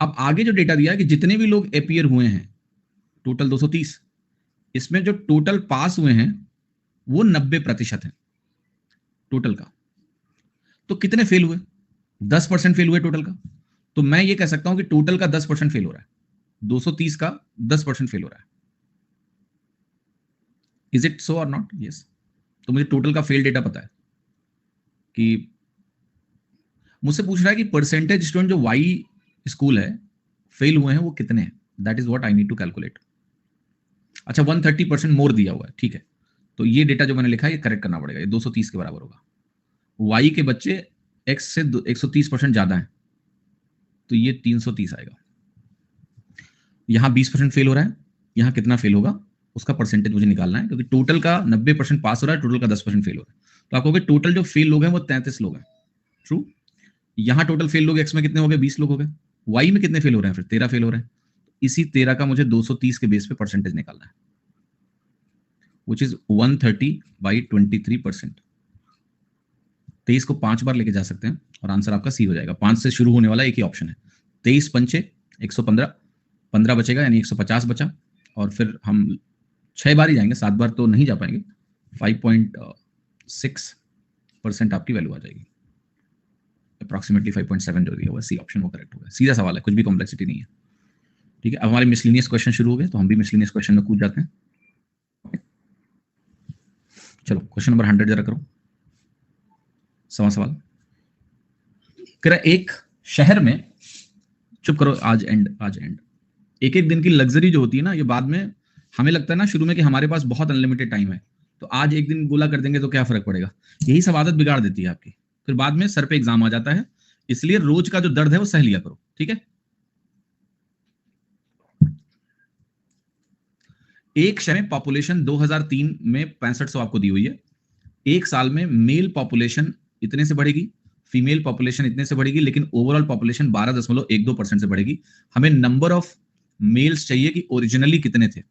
अब आगे जो डेटा दिया है कि जितने भी लोग अपीयर हुए हैं टोटल 230, इसमें जो टोटल पास हुए हैं वो 90% है टोटल का। तो कितने फेल हुए? 10% फेल हुए टोटल का। तो मैं ये कह सकता हूं कि टोटल का 10% फेल हो रहा है, 230 का 10% फेल हो रहा है। इज इट सो और नॉट? यस। तो मुझे टोटल का फेल डेटा पता है कि मुझसे पूछ रहा है कि परसेंटेज स्टूडेंट जो वाई स्कूल है फेल हुए हैं वो कितने हैं, that is what I need to calculate. अच्छा, 130% मोर दिया हुआ है, ठीक है। तो ये डेटा जो मैंने लिखा है ये करेक्ट करना पड़ेगा, ये 230 के बराबर होगा। वाई के बच्चे एक्स से 130% ज्यादा है, तो ये 330 आएगा। यहां 20% फेल हो रहा है, यहां कितना फेल होगा उसका परसेंटेज मुझे निकालना है, क्योंकि टोटल का 90% पास हो रहा है, टोटल का 10% फेल हो रहा है। तो आप कहोगे टोटल जो फेल लोग हैं वो 33 लोग हैं, ट्रू। यहां टोटल फेल लोग एक्स में कितने हो गए? 20 लोग हो गए। वाई में कितने फेल हो रहे हैं? फिर 13 फेल हो रहे हैं। इसी 13 का मुझे 230 के बेस पे परसेंटेज निकालना है, विच इज 130/23%। 23 को 5 बार लेके जा सकते हैं और आंसर आपका सी हो जाएगा। 5 से शुरू होने वाला एक ही ऑप्शन है। 23 पंचे 115, 15 बचेगा, यानी 150 बचा। और फिर हम 6 बार ही जाएंगे, 7 बार तो नहीं जा पाएंगे। 5.6% आपकी वैल्यू आ जाएगी, अप्रॉक्सीमेटली 5.7 जो दिया हुआ सी ऑप्शन वो करेक्ट होगा। सीधा सवाल है, कुछ भी कॉम्प्लेक्सिटी नहीं है, ठीक है। अब हमारे मिसलिनियस क्वेश्चन शुरू हो गए, तो हम भी मिसलिनियस क्वेश्चन में कूद जाते हैं। चलो क्वेश्चन नंबर 100 जरा करो। सवाल कह रहा एक शहर में, चुप करो, आज एंड एक एक दिन की लग्जरी जो होती है ना, ये बाद में हमें लगता है ना शुरू में कि हमारे पास बहुत अनलिमिटेड टाइम है, तो आज एक दिन गोला कर देंगे तो क्या फर्क पड़ेगा। यही सब आदत बिगाड़ देती है आपकी, फिर बाद में सर पे एग्जाम आ जाता है। इसलिए रोज का जो दर्द है वो सह लिया करो, ठीक है। एक शहर में पॉपुलेशन 2003 में 6500 आपको दी हुई है। एक साल में मेल पॉपुलेशन इतने से बढ़ेगी, फीमेल पॉपुलेशन इतने से बढ़ेगी, लेकिन ओवरऑल पॉपुलेशन 12.12% से बढ़ेगी। हमें नंबर ऑफ मेल्स चाहिए कि ओरिजिनली कितने थे।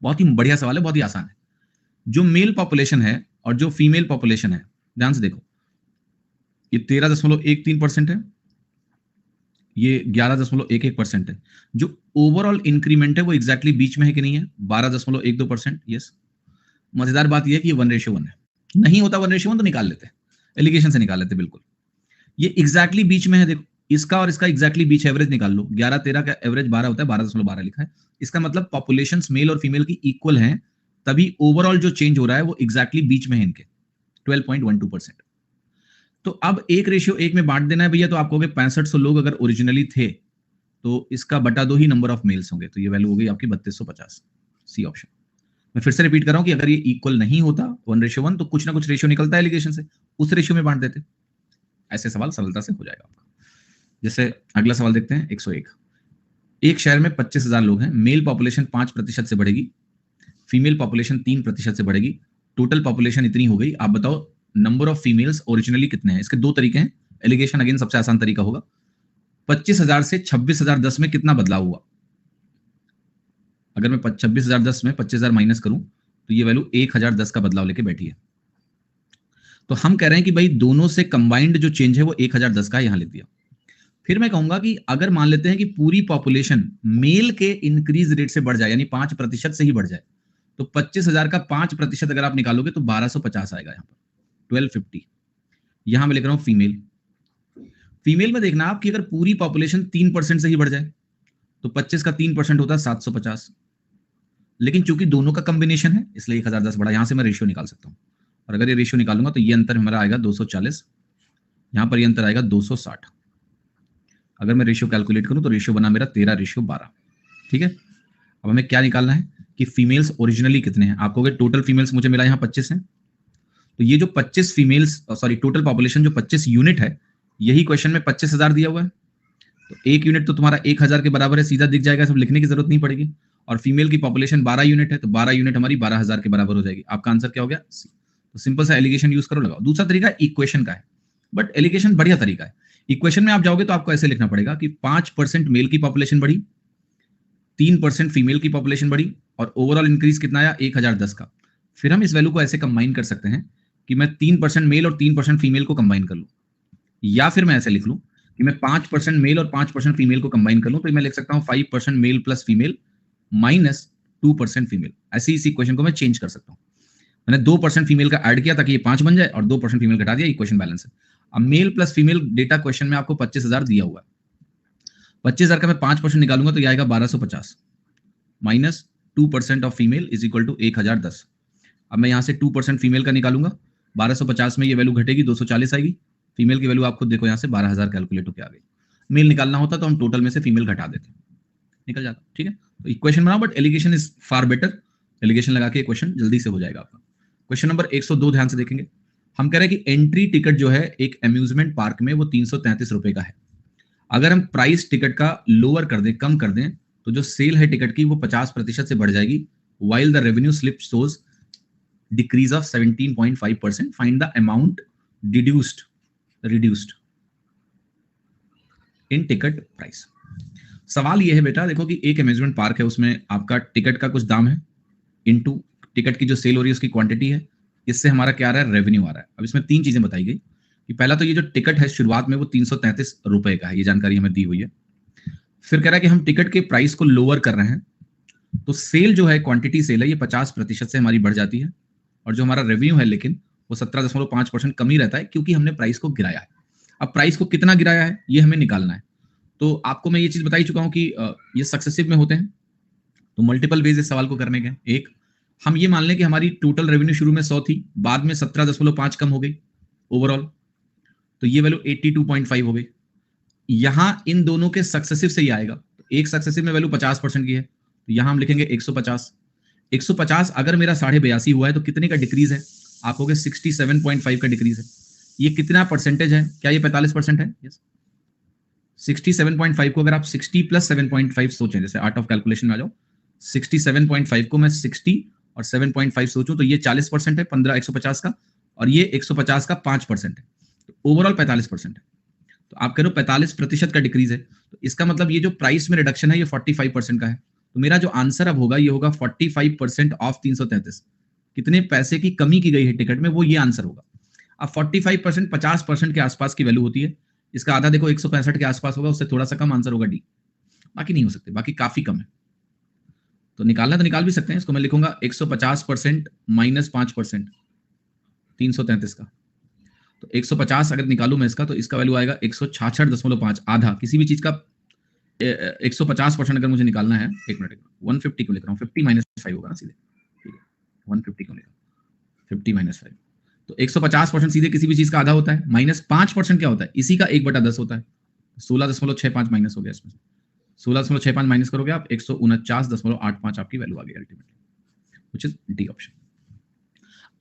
बहुत ही बढ़िया सवाल है, बहुत ही आसान है। जो मेल पॉपुलेशन है और जो फीमेल पॉपुलेशन है, ध्यान से देखो, ये 13.13% है, ये 11.11% है। जो ओवरऑल इंक्रीमेंट है वो एग्जैक्टली बीच में है कि नहीं है? 12.12%। यस। मजेदार बात यह है कि ये 1:1 है। नहीं होता 1:1 तो निकाल लेते, एलिगेशन से निकाल लेते, बिल्कुल। ये एग्जैक्टली बीच में है, देखो इसका और इसका एग्जैक्टली बीच एवरेज निकाल लो। 11-13 का एवरेज 12 होता है, 12.12 लिखा है। इसका मतलब पॉपुलेशन मेल और फीमेल की इक्वल है, तभी ओवरऑल जो चेंज हो रहा है वो एग्जैक्टली बीच में है इनके, 12.12%। तो अब 1:1 में बांट देना है भैया, तो आप कहोगे 6500 लोग अगर ओरिजिनली थे तो इसका बटा 2 ही नंबर ऑफ मेल्स होंगे, तो ये वैल्यू हो गई आपकी 3250, सी ऑप्शन। मैं फिर से रिपीट कर रहा हूं कि अगर ये इक्वल नहीं होता 1:1 तो कुछ ना कुछ रेशियो निकलता है एलिगेशन से, उस रेशियो में बांट देते। ऐसे सवाल सरलता से हो जाएगा आपका। जैसे अगला सवाल देखते हैं 101। एक शहर में 25,000 लोग हैं, मेल पॉपुलेशन 5% से बढ़ेगी, फीमेल पॉपुलेशन 3% से बढ़ेगी, टोटल पॉपुलेशन इतनी हो गई। आप बताओ नंबर ऑफ फीमेल्स ओरिजिनली कितने हैं। इसके दो तरीके हैं। एलिगेशन अगेन सबसे आसान तरीका होगा, 25,000 से 26,010 में कितना बदलाव हुआ। अगर मैं 26,010 में 25,000 माइनस करूं तो ये वैल्यू 1,010 का बदलाव लेके बैठी है। तो हम कह रहे हैं कि भाई दोनों से कंबाइंड जो चेंज है वो 1,010 का यहां लिख दिया। फिर मैं कहूंगा कि अगर मान लेते हैं कि पूरी पॉपुलेशन मेल के इंक्रीज रेट से बढ़ जाए, यानी 5% से ही बढ़ जाए, तो 25,000 का 5% अगर आप निकालोगे तो 1250 आएगा यहां पर, 1250। यहां मैं लिख रहा हूं फीमेल। फीमेल में देखना आप कि अगर पूरी पॉपुलेशन 3% से ही बढ़ जाए तो 25 का 3% होता है 750, लेकिन चूंकि दोनों का कॉम्बिनेशन है इसलिए 1,010 बढ़ा। यहां से मैं रेशियो निकाल सकता हूं, और अगर ये रेशियो निकालूंगा तो ये अंतर हमारा आएगा 240, यहां पर ये अंतर आएगा 260। अगर मैं रेशियो कैलकुलेट करूं तो रेशियो बना मेरा 13:12। ठीक है, अब हमें क्या निकालना है कि फीमेल्स ओरिजिनली कितने हैं। आपको अगर टोटल फीमेल्स मुझे मिला यहाँ 25 है, तो ये जो 25 फीमेल्स सॉरी टोटल पॉपुलेशन जो 25 यूनिट है, यही क्वेश्चन में 25,000 दिया हुआ है, तो एक यूनिट तो तुम्हारा 1,000 के बराबर है, सीधा दिख जाएगा, सब लिखने की जरूरत नहीं पड़ेगी। और फीमेल की पॉपुलेशन 12 यूनिट है, तो 12 यूनिट हमारी 12,000 के बराबर हो जाएगी। आपका आंसर क्या हो गया, सी। तो सिंपल सा एलिगेशन यूज करो, लगाओ। दूसरा तरीका इक्वेशन का है, बट एलिगेशन बढ़िया तरीका है। इक्वेशन में आप जाओगे तो आपको ऐसे लिखना पड़ेगा कि 5% मेल की पॉपुलेशन बढ़ी, 3% फीमेल की पॉपुलेशन बढ़ी, और ओवरऑल इंक्रीज कितना आया 1,010 का। फिर हम इस वैल्यू को ऐसे कंबाइन कर सकते हैं कि मैं 3% मेल और 3% फीमेल को कंबाइन कर लूं, या फिर मैं ऐसे लिख लूं कि मैं 5% मेल और 5% फीमेल को कंबाइन कर लूं, तो मैं लिख सकता हूं 5% male plus female minus 2% female. ऐसे ही इस इक्वेशन को मैं चेंज कर सकता हूं। मैंने 2% फीमेल का ऐड किया ताकि ये 5 बन जाए, और 2% फीमेल घटा दिया, इक्वेशन बैलेंस है। अब male plus female data question में आपको 25,000 दिया हुआ है, 25,000 का मैं 5% निकालूंगा तो ये आएगा 1250 minus 2% of female is equal to 1,010। अब मैं यहां से 2% फीमेल का निकालूंगा, 1250 में ये वैल्यू घटेगी, 240 आएगी। फीमेल की वैल्यू आप खुद देखो, यहां से 12,000 कैलकुलेट होकर आ गई। मेल निकालना होता तो हम टोटल में से फीमेल घटा देते, निकल जाता। ठीक है, तो इक्वेशन बनाओ, but alligation is far better. Alligation लगा के इक्वेशन जल्दी से हो जाएगा आपका। क्वेश्चन नंबर 102 ध्यान से देखेंगे। हम कह रहे हैं कि एंट्री टिकट जो है एक अम्यूजमेंट पार्क में वो 333 रुपए का है। अगर हम प्राइस टिकट का लोअर कर दें, कम कर दें, तो जो सेल है टिकट की वो 50% से बढ़ जाएगी, while the revenue slip shows decrease of 17.5%. Find the amount reduced in ticket price. सवाल ये है बेटा, देखो कि एक अम्यूजमेंट पार्क है, उसमें आपका टिकट का कुछ दाम है, इनटू टिकट की जो सेल हो रही है उसकी क्वांटिटी है, इससे हमारा क्या आ रहा है, रेवेन्यू आ रहा है। अब इसमें तीन चीजें बताई गई कि पहला तो ये जो टिकट है शुरुआत में वो 333 रुपए का है, ये जानकारी हमें दी हुई है। फिर कह रहा है कि हम टिकट के प्राइस को लोअर कर रहे हैं, तो सेल जो है, क्वांटिटी सेल है, ये 50% से हमारी बढ़ जाती है, और जो हमारा रेवेन्यू है लेकिन वो 17.5% कम ही रहता है, क्योंकि हमने प्राइस को गिराया है। अब प्राइस को कितना गिराया है ये हमें निकालना है। तो आपको मैं ये चीज बता ही चुका हूं कि ये सक्सेसिव में होते हैं, तो मल्टीपल वेज इस सवाल को करने के। एक, हम ये मान लें कि हमारी टोटल रेवेन्यू शुरू में 100 थी, बाद में 17.5 कम हो गई ओवरऑल, तो ये वैल्यू 82.5 हो गई। यहां इन दोनों के सक्सेसिव से ही आएगा, एक सक्सेसिव में वैल्यू 50% की है, तो यहां हम लिखेंगे 150। 150 अगर मेरा 82.5 हुआ है तो कितने का डिक्रीज है, आप कहोगे 67.5 का डिक्रीज है। ये कितना परसेंटेज है, क्या ये 45% है? यस। 67.5 को अगर आप 60 प्लस 7.5 सोचें, जैसे आर्ट ऑफ कैलकुलेशन में आ जाओ, 67.5 को मैं 60 और 7.5 सोचूं तो ये 40% है 150 का, और ये 150 का 5% है, तो ओवरऑल 45% है। तो आप कह रहे हो 45% का डिक्रीज है, तो इसका मतलब ये जो प्राइस में रिडक्शन है ये 45% का है। तो मेरा जो आंसर अब होगा ये होगा 45% ऑफ 333। कितने पैसे की कमी की गई है टिकट में, वो ये आंसर होगा। अब 45% 50% के आसपास की वैल्यू होती है, इसका आधा देखो 165 के आसपास होगा, उससे थोड़ा सा कम आंसर होगा डी, बाकी नहीं हो सकते, बाकी काफी कम है। तो निकालना तो निकाल भी सकते हैं, इसको मैं लिखूंगा 150% माइनस 5% 333 का, तो 150 अगर निकालू मैं इसका, तो इसका वैल्यू आएगा 166.5, आधा किसी भी चीज का 150% अगर मुझे निकालना है, एक मिनट 150 क्यों लिख रहा हूँ, 50 माइनस 5 होगा ना सीधे, ठीक है 150 क्यों लिखा, 50 माइनस 5, तो 150% सीधे किसी भी चीज का आधा होता है, माइनस 5% क्या होता है, इसी का 1/10 होता है, 16.65 माइनस हो गया इसमें। 16.65 माइनस करोगे आप 149.85 आपकी वैल्यू आ गई ultimately, which is D option.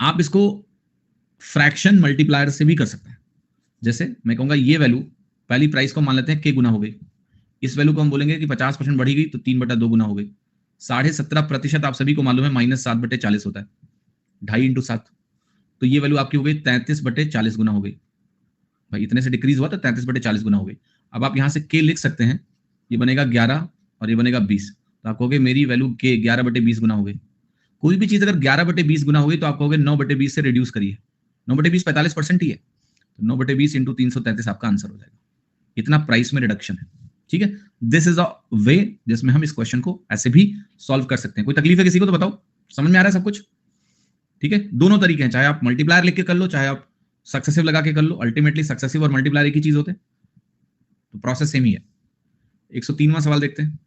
आप इसको फ्रैक्शन मल्टीप्लायर से भी कर सकते हैं। जैसे मैं कहूंगा ये वैल्यू पहली प्राइस को मान लेते हैं k गुना हो गई, इस वैल्यू को हम बोलेंगे कि 50% बढ़ी गई तो 3/2 गुना हो गई। 17.5% आप सभी को मालूम है -7/40 होता है, 2.5 × 7, तो ये वैल्यू आपकी हो गई 33/40 गुना हो गई। भाई इतने से डिक्रीज हुआ तो 33/40 गुना हो गई। अब आप यहां से k लिख सकते हैं, ये बनेगा 11 और ये बनेगा 20, तो आप कहोगे मेरी वैल्यू k 11/20 गुना हो गई। कोई भी चीज अगर 11/20 गुना हो गई तो आप कहोगे 9/20 से रिड्यूस करिए, 9/20 45% ही है, तो 9/20 × 333 आपका आंसर हो जाएगा। इतना प्राइस में रिडक्शन है, ठीक है। दिस इज अ वे जिसमें हम इस क्वेश्चन को ऐसे भी सॉल्व कर सकते हैं। कोई तकलीफ है किसी को तो बताओ, समझ में आ रहा है सब कुछ, ठीक है। दोनों तरीके हैं, चाहे आप मल्टीप्लायर लिख के कर लो, चाहे आप सक्सेसिव लगा के कर लो, अल्टीमेटली सक्सेसिव और मल्टीप्लायर एक ही चीज होते हैं, तो प्रोसेस सेम ही है। 103वां सवाल देखते हैं।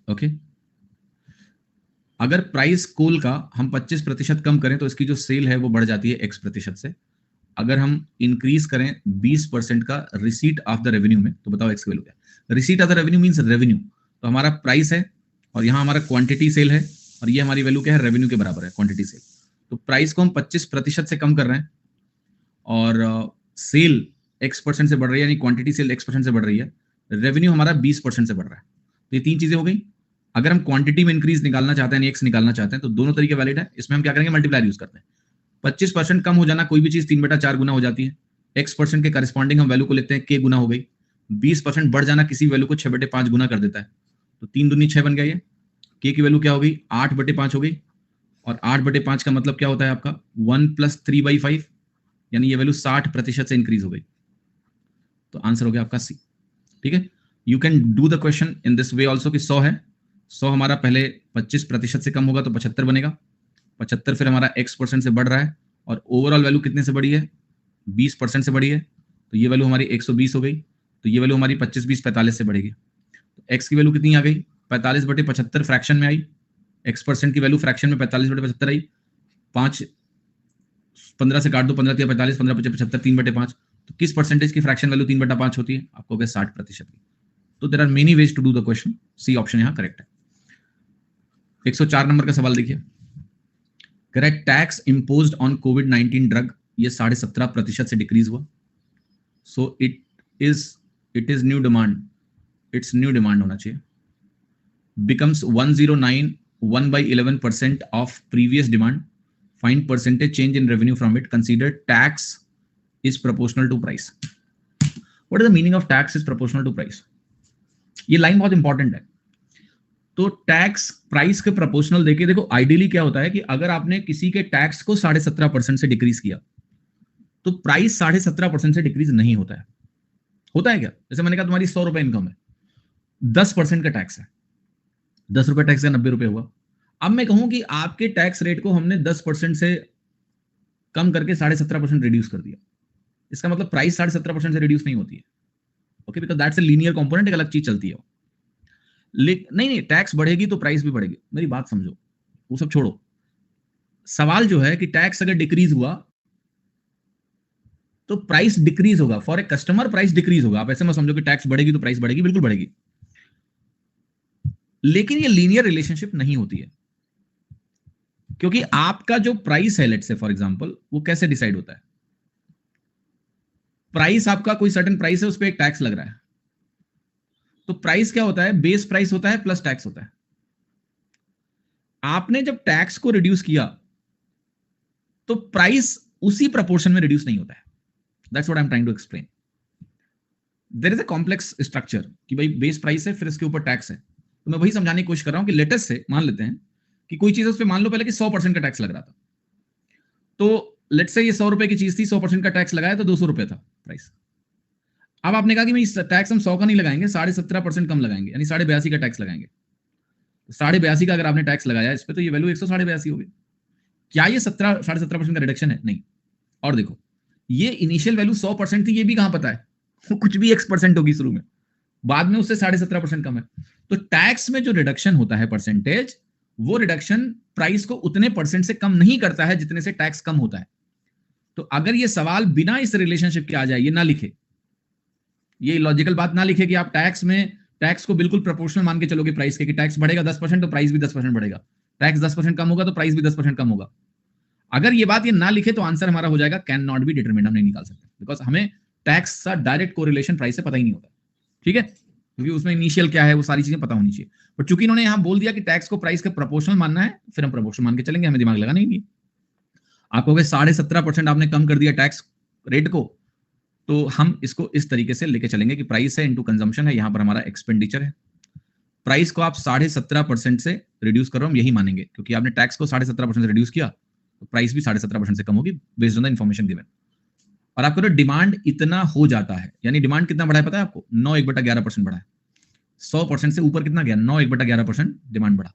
ओके, अगर प्राइस कोल का हम 25% कम करें तो इसकी जो सेल है वो बढ़ जाती है x% से। अगर हम इंक्रीज करें 20% का रिसीट ऑफ द रेवेन्यू में, तो बताओ x की वैल्यू क्या है। Receipt of the revenue means revenue, तो हमारा प्राइस है और यहां हमारा क्वांटिटी सेल है और ये हमारी वैल्यू क्या है, रेवेन्यू के बराबर है क्वांटिटी सेल। तो प्राइस को हम 25% से कम कर रहे हैं और सेल x% से बढ़ रही है, यानी क्वांटिटी सेल x% से बढ़ रही है, रेवेन्यू हमारा 20% से बढ़ रहा है। तो ये तीन चीजें हो गई। अगर हम क्वांटिटी में इंक्रीज निकालना चाहते हैं, एक्स निकालना चाहते हैं, तो दोनों तरीके वैलिड है। इसमें हम क्या करेंगे, मल्टीप्लायर यूज करते हैं। 25% कम हो जाना, कोई भी चीज 3/4 गुना हो जाती है, x% के करस्पॉन्डिंग हम वैल्यू को लेते हैं k गुना हो गई। 20% बढ़ जाना किसी वैल्यू को 6/5 गुना कर देता है, तो 3 दूनी 6 बन गया। ये k की वैल्यू क्या हो गई, 8/5 हो गई, और 8/5 का मतलब क्या होता है आपका 1 + 3/5, यानी ये वैल्यू 60% से इंक्रीज हो गई। तो आंसर हो गया आपका सी, ठीक है। You can do the question in this way also कि 100 है, 100 हमारा पहले 25% से कम होगा तो 75 बनेगा, 75 फिर हमारा x% से बढ़ रहा है और ओवरऑल वैल्यू कितने से बढ़ी है, 20% से बढ़ी है, तो ये वैल्यू हमारी 120 हो गई। तो ये वैल्यू हमारी 25 20 45 से बढ़ेगी। तो x की वैल्यू कितनी आ गई, 45/75 फ्रैक्शन में आई, x% की वैल्यू फ्रैक्शन में 45/75 आई। 5 15 से काट दो, 15 × 45, 15 × 5 75, 3/5। तो किस परसेंटेज की फ्रैक्शन वैल्यू 3/5 होती है, आपको 60% की। तो there are many ways to do the question, C option यहां करेक्ट है। 104 नंबर का सवाल देखिए, करेक्ट टैक्स इम्पोज्ड ऑन कोविड-19 ड्रग, ये 17.5% से डिक्रीज हुआ। So it is new demand, it's new demand होना चाहिए। Becomes 109 1/11% of previous demand, find percentage change in revenue from it, consider tax is proportional to price. What is the meaning of tax is proportional to price? ये line बहुत important है। तो tax price के proportional देके, देखो ideally क्या होता है कि अगर आपने किसी के टैक्स को 17.5% से डिक्रीज किया तो प्राइस 17.5% से डिक्रीज नहीं होता है। होता है क्या? जैसे मैंने कहा तुम्हारी 100 रुपए इनकम है, 10% का टैक्स है, 10 रुपए टैक्स का 90 रुपए हुआ। अब मैं कहूं कि आपके टैक्स रेट को हमने 10% से कम करके 17.5% रिड्यूस कर दिया, इसका मतलब प्राइस 17.5% से रिड्यूस नहीं होती है। Okay, because that's a linear component, एक अलग चीज चलती है। नहीं, टैक्स बढ़ेगी तो प्राइस भी बढ़ेगी। मेरी बात समझो, वो सब छोड़ो। सवाल जो है कि टैक्स अगर डिक्रीज हुआ तो प्राइस डिक्रीज होगा, for a customer price decrease होगा। आप ऐसे मत समझो कि टैक्स बढ़ेगी तो प्राइस बढ़ेगी, बिल्कुल बढ़ेगी, लेकिन ये लीनियर रिलेशनशिप नहीं होती है, क्योंकि आपका जो प्राइस है, लेट्स से फॉर एग्जांपल, वो कैसे डिसाइड होता है। प्राइस आपका कोई सर्टेन प्राइस है, उस पर एक टैक्स लग रहा है, तो प्राइस क्या होता है, बेस प्राइस होता है प्लस टैक्स होता है। आपने जब टैक्स को रिड्यूस किया तो प्राइस उसी प्रपोर्शन में रिड्यूस नहीं होता है। That's what I am trying to explain. There is a complex structure कि भाई बेस प्राइस है, फिर इसके ऊपर टैक्स है। तो मैं वही समझाने की कोशिश कर रहा हूं कि लेटेस्ट से मान लेते हैं कि कोई चीज उस पर मान लो पहले कि 100% का टैक्स लग रहा था, तो लेट्स से ये 100 रुपए की चीज थी, 100% का टैक्स लगाया तो 200 रुपए था प्राइस। अब आपने कहा कि मैं टैक्स हम 100 का नहीं लगाएंगे, 17.5% कम लगाएंगे, यानी 82.5 का टैक्स लगाएंगे। 82.5 का अगर आपने टैक्स लगाया इस पे, तो ये वैल्यू 182.5 होगी। क्या ये 17.5% का रिडक्शन है? नहीं। और देखो, ये इनिशियल वैल्यू 100% थी, ये भी कहां पता है, वो कुछ भी x% होगी शुरू में, बाद में उससे 17.5% कम है। तो टैक्स में जो रिडक्शन होता है परसेंटेज, वो रिडक्शन प्राइस को उतने परसेंट से कम नहीं करता है जितने से टैक्स कम होता है। तो अगर ये सवाल बिना इस रिलेशनशिप के आ जाए, ये ना लिखे, ये लॉजिकल बात ना लिखे कि आप टैक्स में टैक्स को बिल्कुल प्रोपोर्शनल मान के चलोगे प्राइस के, कि टैक्स बढ़ेगा 10% तो प्राइस भी 10% बढ़ेगा, टैक्स 10% कम होगा तो प्राइस भी 10% कम होगा। अगर ये बात ये ना लिखे तो आंसर हमारा हो जाएगा कैन नॉट बी डिटरमिन्ड, हम नहीं निकाल सकते, बिकॉज हमें टैक्स का डायरेक्ट कोरिलेशन प्राइस से पता ही नहीं होता, ठीक है, क्योंकि उसमें इनिशियल क्या है वो सारी चीजें पता होनी चाहिए। बट चूंकि इन्होंने यहां बोल दिया कि टैक्स को प्राइस के प्रोपोर्शनल मानना है, फिर हम प्रोपोर्शनल मान के चलेंगे, हमें दिमाग लगाना ही नहीं। आप कहोगे 17.5% आपने कम कर दिया टैक्स रेट को, तो हम इसको इस तरीके से लेके चलेंगे कि प्राइस है इंटू कंजम्पशन है, यहां पर हमारा एक्सपेंडिचर है। प्राइस को आप 17.5% से रिड्यूस कर रहे हो, हम यही मानेंगे, क्योंकि आपने टैक्स को 17.5% से रिड्यूस किया तो प्राइस भी 17.5% से कम होगी based on the information given. और आपको डिमांड इतना हो जाता है, यानी डिमांड कितना बढ़ा है पता है आपको, 9 1/11% बढ़ा है। 100% से ऊपर कितना गया, 9 1/11% डिमांड बढ़ा।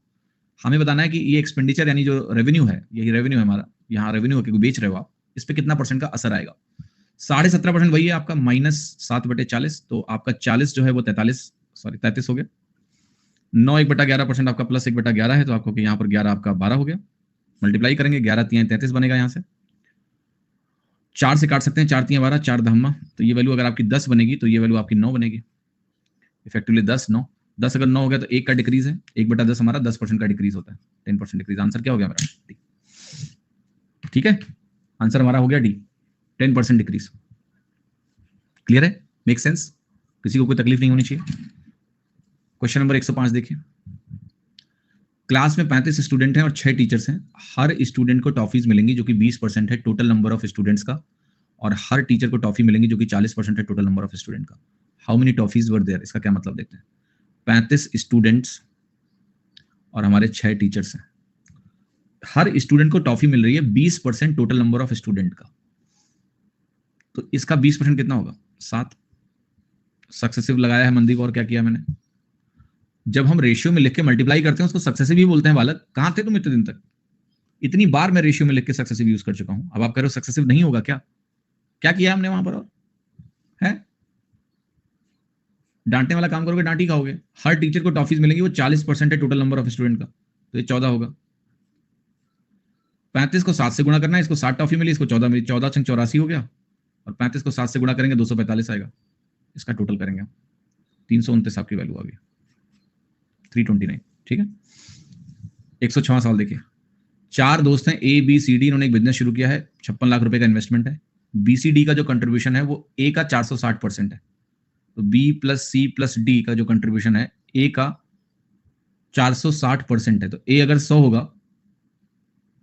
हमें बताना है कि ये एक्सपेंडिचर यानी जो रेवेन्यू है, यही रेवेन्यू है हमारा, यहाँ रेवेन्यू होकर बेच रहे हो आप, इस पे कितना परसेंट का असर आएगा। 17.5% वही है आपका -7/40, तो आपका 40 जो है वो 33 हो गया। 9 1/11% आपका प्लस 1/11 है, तो आपको यहाँ पर 11 आपका 12 हो गया। मल्टीप्लाई करेंगे, 11 3 33 बनेगा, यहाँ से 4 से काट सकते हैं, 4 3 12, 4 धम्मा, तो ये वैल्यू अगर आपकी 10 बनेगी तो ये वैल्यू आपकी 9 बनेगी। इफेक्टिवली 10 9 10 अगर 9 हो गया तो 1 का डिक्रीज है, 1/10 हमारा 10% का डिक्रीज होता है, 10% डिक्रीज। आंसर क्या हो गया हमारा, ठीक है, आंसर हमारा हो गया डी, 10% डिक्रीज। क्लियर है, मेक सेंस, किसी को कोई तकलीफ नहीं होनी चाहिए। क्वेश्चन नंबर 105 देखिए, क्लास में 35 स्टूडेंट हैं और 6 टीचर्स हैं। हर स्टूडेंट को टॉफीज मिलेंगी जो कि 20% है टोटल नंबर ऑफ स्टूडेंट्स का, और हर टीचर को टॉफी मिलेंगी जो कि 40% है टोटल नंबर ऑफ स्टूडेंट का। How many toffees were there, इसका क्या मतलब देखते हैं। 35 स्टूडेंट्स और हमारे 6 टीचर्स हैं, हर स्टूडेंट को टॉफी मिल रही है 20% टोटल नंबर ऑफ स्टूडेंट का, तो इसका 20% कितना होगा, 7। सक्सेसिव लगाया है मंदी को, और क्या किया मैंने, जब हम रेशियो में लिख के मल्टीप्लाई करते हैं उसको सक्सेसिव ही बोलते हैं। बालक कहां थे तुम इतने दिन तक, इतनी बार मैं रेशियो में लिख के सक्सेसिव यूज कर चुका हूं, अब आप कह रहे हो सक्सेसिव नहीं होगा क्या, क्या किया हमने वहां पर, और है डांटने वाला काम करोगे डांट ही खाओगे। हर टीचर को टॉफीज मिलेंगी, वो 40% है टोटल नंबर ऑफ स्टूडेंट का, तो ये 14 होगा। 35 को 7 से गुणा करना है, इसको 7 टॉफी मिली, इसको 14 मिली, 14 संग 84 हो गया, और 35 को 7 से गुणा करेंगे 245 आएगा, इसका टोटल करेंगे 329 आपकी वैल्यू आ गई, 329, ठीक है। 106वां सवाल देखिए, 4 दोस्त हैं ए बी सी डी, इन्होंने एक बिजनेस शुरू किया है, 56 लाख रुपए का इन्वेस्टमेंट है। बी सी डी का जो कंट्रीब्यूशन है वो ए का 460% है, तो B plus C plus D का जो कंट्रीब्यूशन है ए का 460% है, तो ए अगर 100 होगा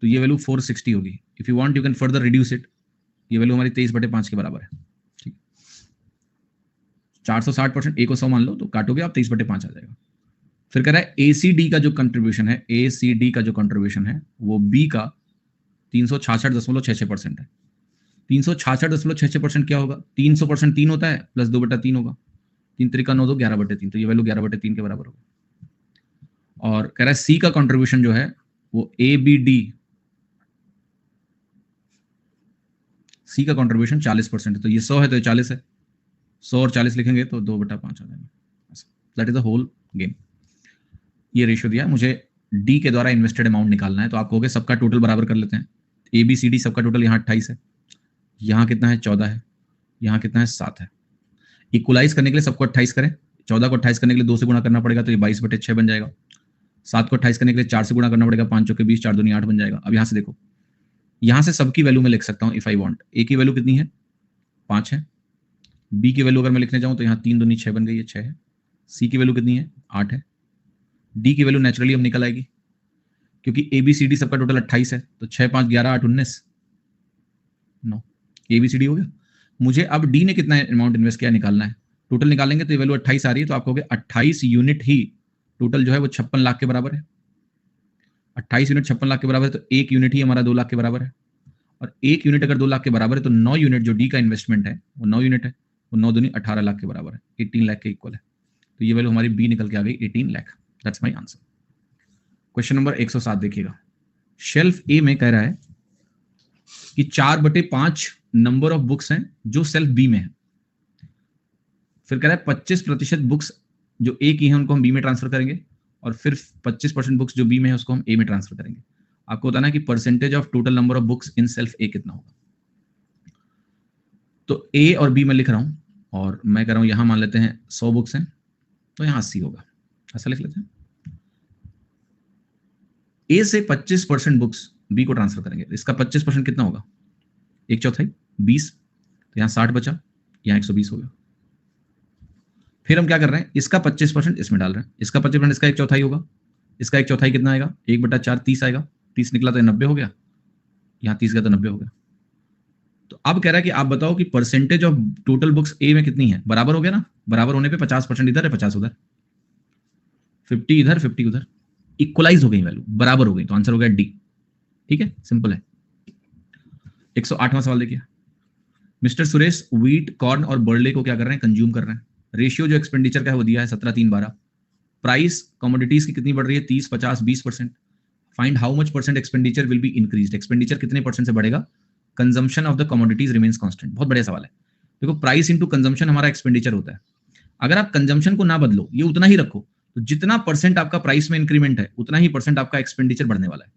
तो ये वैल्यू 460 होगी। If you want you can further reduce it, ये वैल्यू हमारी 23/5 के बराबर है, ठीक। 460%, ए को 100 मान लो, तो काटोगे आप 23/5 आ जाएगा। फिर कह रहा है एसीडी का जो कंट्रीब्यूशन है, एसीडी का जो कंट्रीब्यूशन है वो बी का 366.66% है। 366.66% क्या होगा, 300% 3 होता है, प्लस 2/3 होगा, 3 3 9 2 11/3, तो ये वैल्यू 11/3 के बराबर होगा। और कह रहा है सी का कंट्रीब्यूशन जो है वो ए बी डी, सी का कंट्रीब्यूशन 40% है, तो ये 100 है तो ये 40 है, 100 और 40 लिखेंगे तो 2/5 आ जाएगा। That is the whole game. ये रेशियो दिया मुझे, डी के द्वारा इन्वेस्टेड अमाउंट निकालना है, तो आप कहोगे सबका टोटल बराबर कर लेते हैं। ए बी सी डी सबका टोटल यहाँ 28 है, यहाँ कितना है 14 है, यहाँ कितना है 7 है। इक्वलाइज करने के लिए सबको 28 करें, 14 को 28 करने के लिए 2 से गुणा करना पड़ेगा, तो ये 22/6 बन जाएगा। 7 को 28 करने के लिए 4 से गुणा करना पड़ेगा, 5 चौके 20, 4 दूनी 8 बन जाएगा। अब यहाँ से देखो, यहाँ से सबकी वैल्यू मैं लिख सकता हूँ इफ आई वांट। ए की वैल्यू कितनी है, 5 है। बी की वैल्यू अगर मैं लिखने जाऊँ तो यहाँ 3 दूनी 6 बन गई है, 6 है। सी की वैल्यू कितनी है, 8 है। डी की वैल्यू नेचुरली अब निकल आएगी, क्योंकि ए बी सी डी सबका टोटल 28 है, तो 6 5 11 8 19 9, ए बी सी डी हो गया। मुझे अब डी ने कितना अमाउंट इन्वेस्ट किया निकालना है, टोटल निकालेंगे तो ये वैल्यू 28 आ रही है, तो आप कहोगे 28 यूनिट ही टोटल जो है वो 56 लाख के बराबर है। 28 यूनिट 56 लाख के बराबर है, तो 1 यूनिट ही हमारा 2 लाख के बराबर है, और 1 यूनिट अगर 2 लाख के बराबर है तो 9 यूनिट जो डी का इन्वेस्टमेंट है वो 9 यूनिट है, वो 9 दूनी 18 लाख के बराबर है, 18 लाख के इक्वल है। तो ये वैल्यू हमारी बी निकल के आ गई 18 lakh. That's my answer. Question number 107 देखिएगा, शेल्फ ए में कह रहा है कि 4/5 नंबर ऑफ बुक्स हैं जो सेल्फ बी में है। फिर कह रहा है 25% बुक्स जो ए की हैं उनको हम बी में ट्रांसफर करेंगे, और फिर 25% बुक्स जो बी में है उसको हम ए में ट्रांसफर करेंगे। आपको बताना है कि percentage of total number of books in self ए कितना होगा। तो ए और बी मैं लिख रहा हूं, और मैं कह रहा हूं यहां मान लेते हैं 100 बुक्स हैं, तो यहाँ 80 होगा, ऐसा लिख लेते हैं। ए से 25% बुक्स बी को ट्रांसफर करेंगे, इसका 25% कितना होगा, 1/4, 20, तो यहाँ 60 बचा, यहाँ 120 हो गया। फिर हम क्या कर रहे हैं, इसका 25% इसमें डाल रहे हैं, इसका 25% इसका 1/4 होगा, इसका 1/4 कितना आएगा, 1/4 30 आएगा, 30 निकला तो 90 हो गया, यहाँ 30 गया तो 90 हो गया। तो अब कह रहा है कि आप बताओ कि परसेंटेज ऑफ टोटल बुक्स ए में कितनी है, बराबर हो गया ना, बराबर होने पे 50% इधर है 50 उधर, 50 इधर 50 उधर, इक्वलाइज हो गई वैल्यू, बराबर हो गई, तो आंसर हो गया डी। ठीक है, सिंपल है। 108वां सवाल देखिए, मिस्टर सुरेश व्हीट, कॉर्न और बर्ले को क्या कर रहे हैं, कंज्यूम कर रहे हैं। रेशियो जो एक्सपेंडिचर का है वो दिया है 17, 3, 12। प्राइस कमोडिटीज की कितनी बढ़ रही है, 30, 50, 20%। Find how much percent expenditure will be increased, expenditure कितने परसेंट से बढ़ेगा, consumption of the commodities remains constant. बहुत बढ़िया सवाल है। देखो प्राइस इंटू कंजम्पशन हमारा एक्सपेंडिचर होता है, अगर आप कंजम्पशन को ना बदलो, ये उतना ही रखो, तो जितना परसेंट आपका प्राइस में इंक्रीमेंट है उतना ही परसेंट आपका एक्सपेंडिचर बढ़ने वाला है।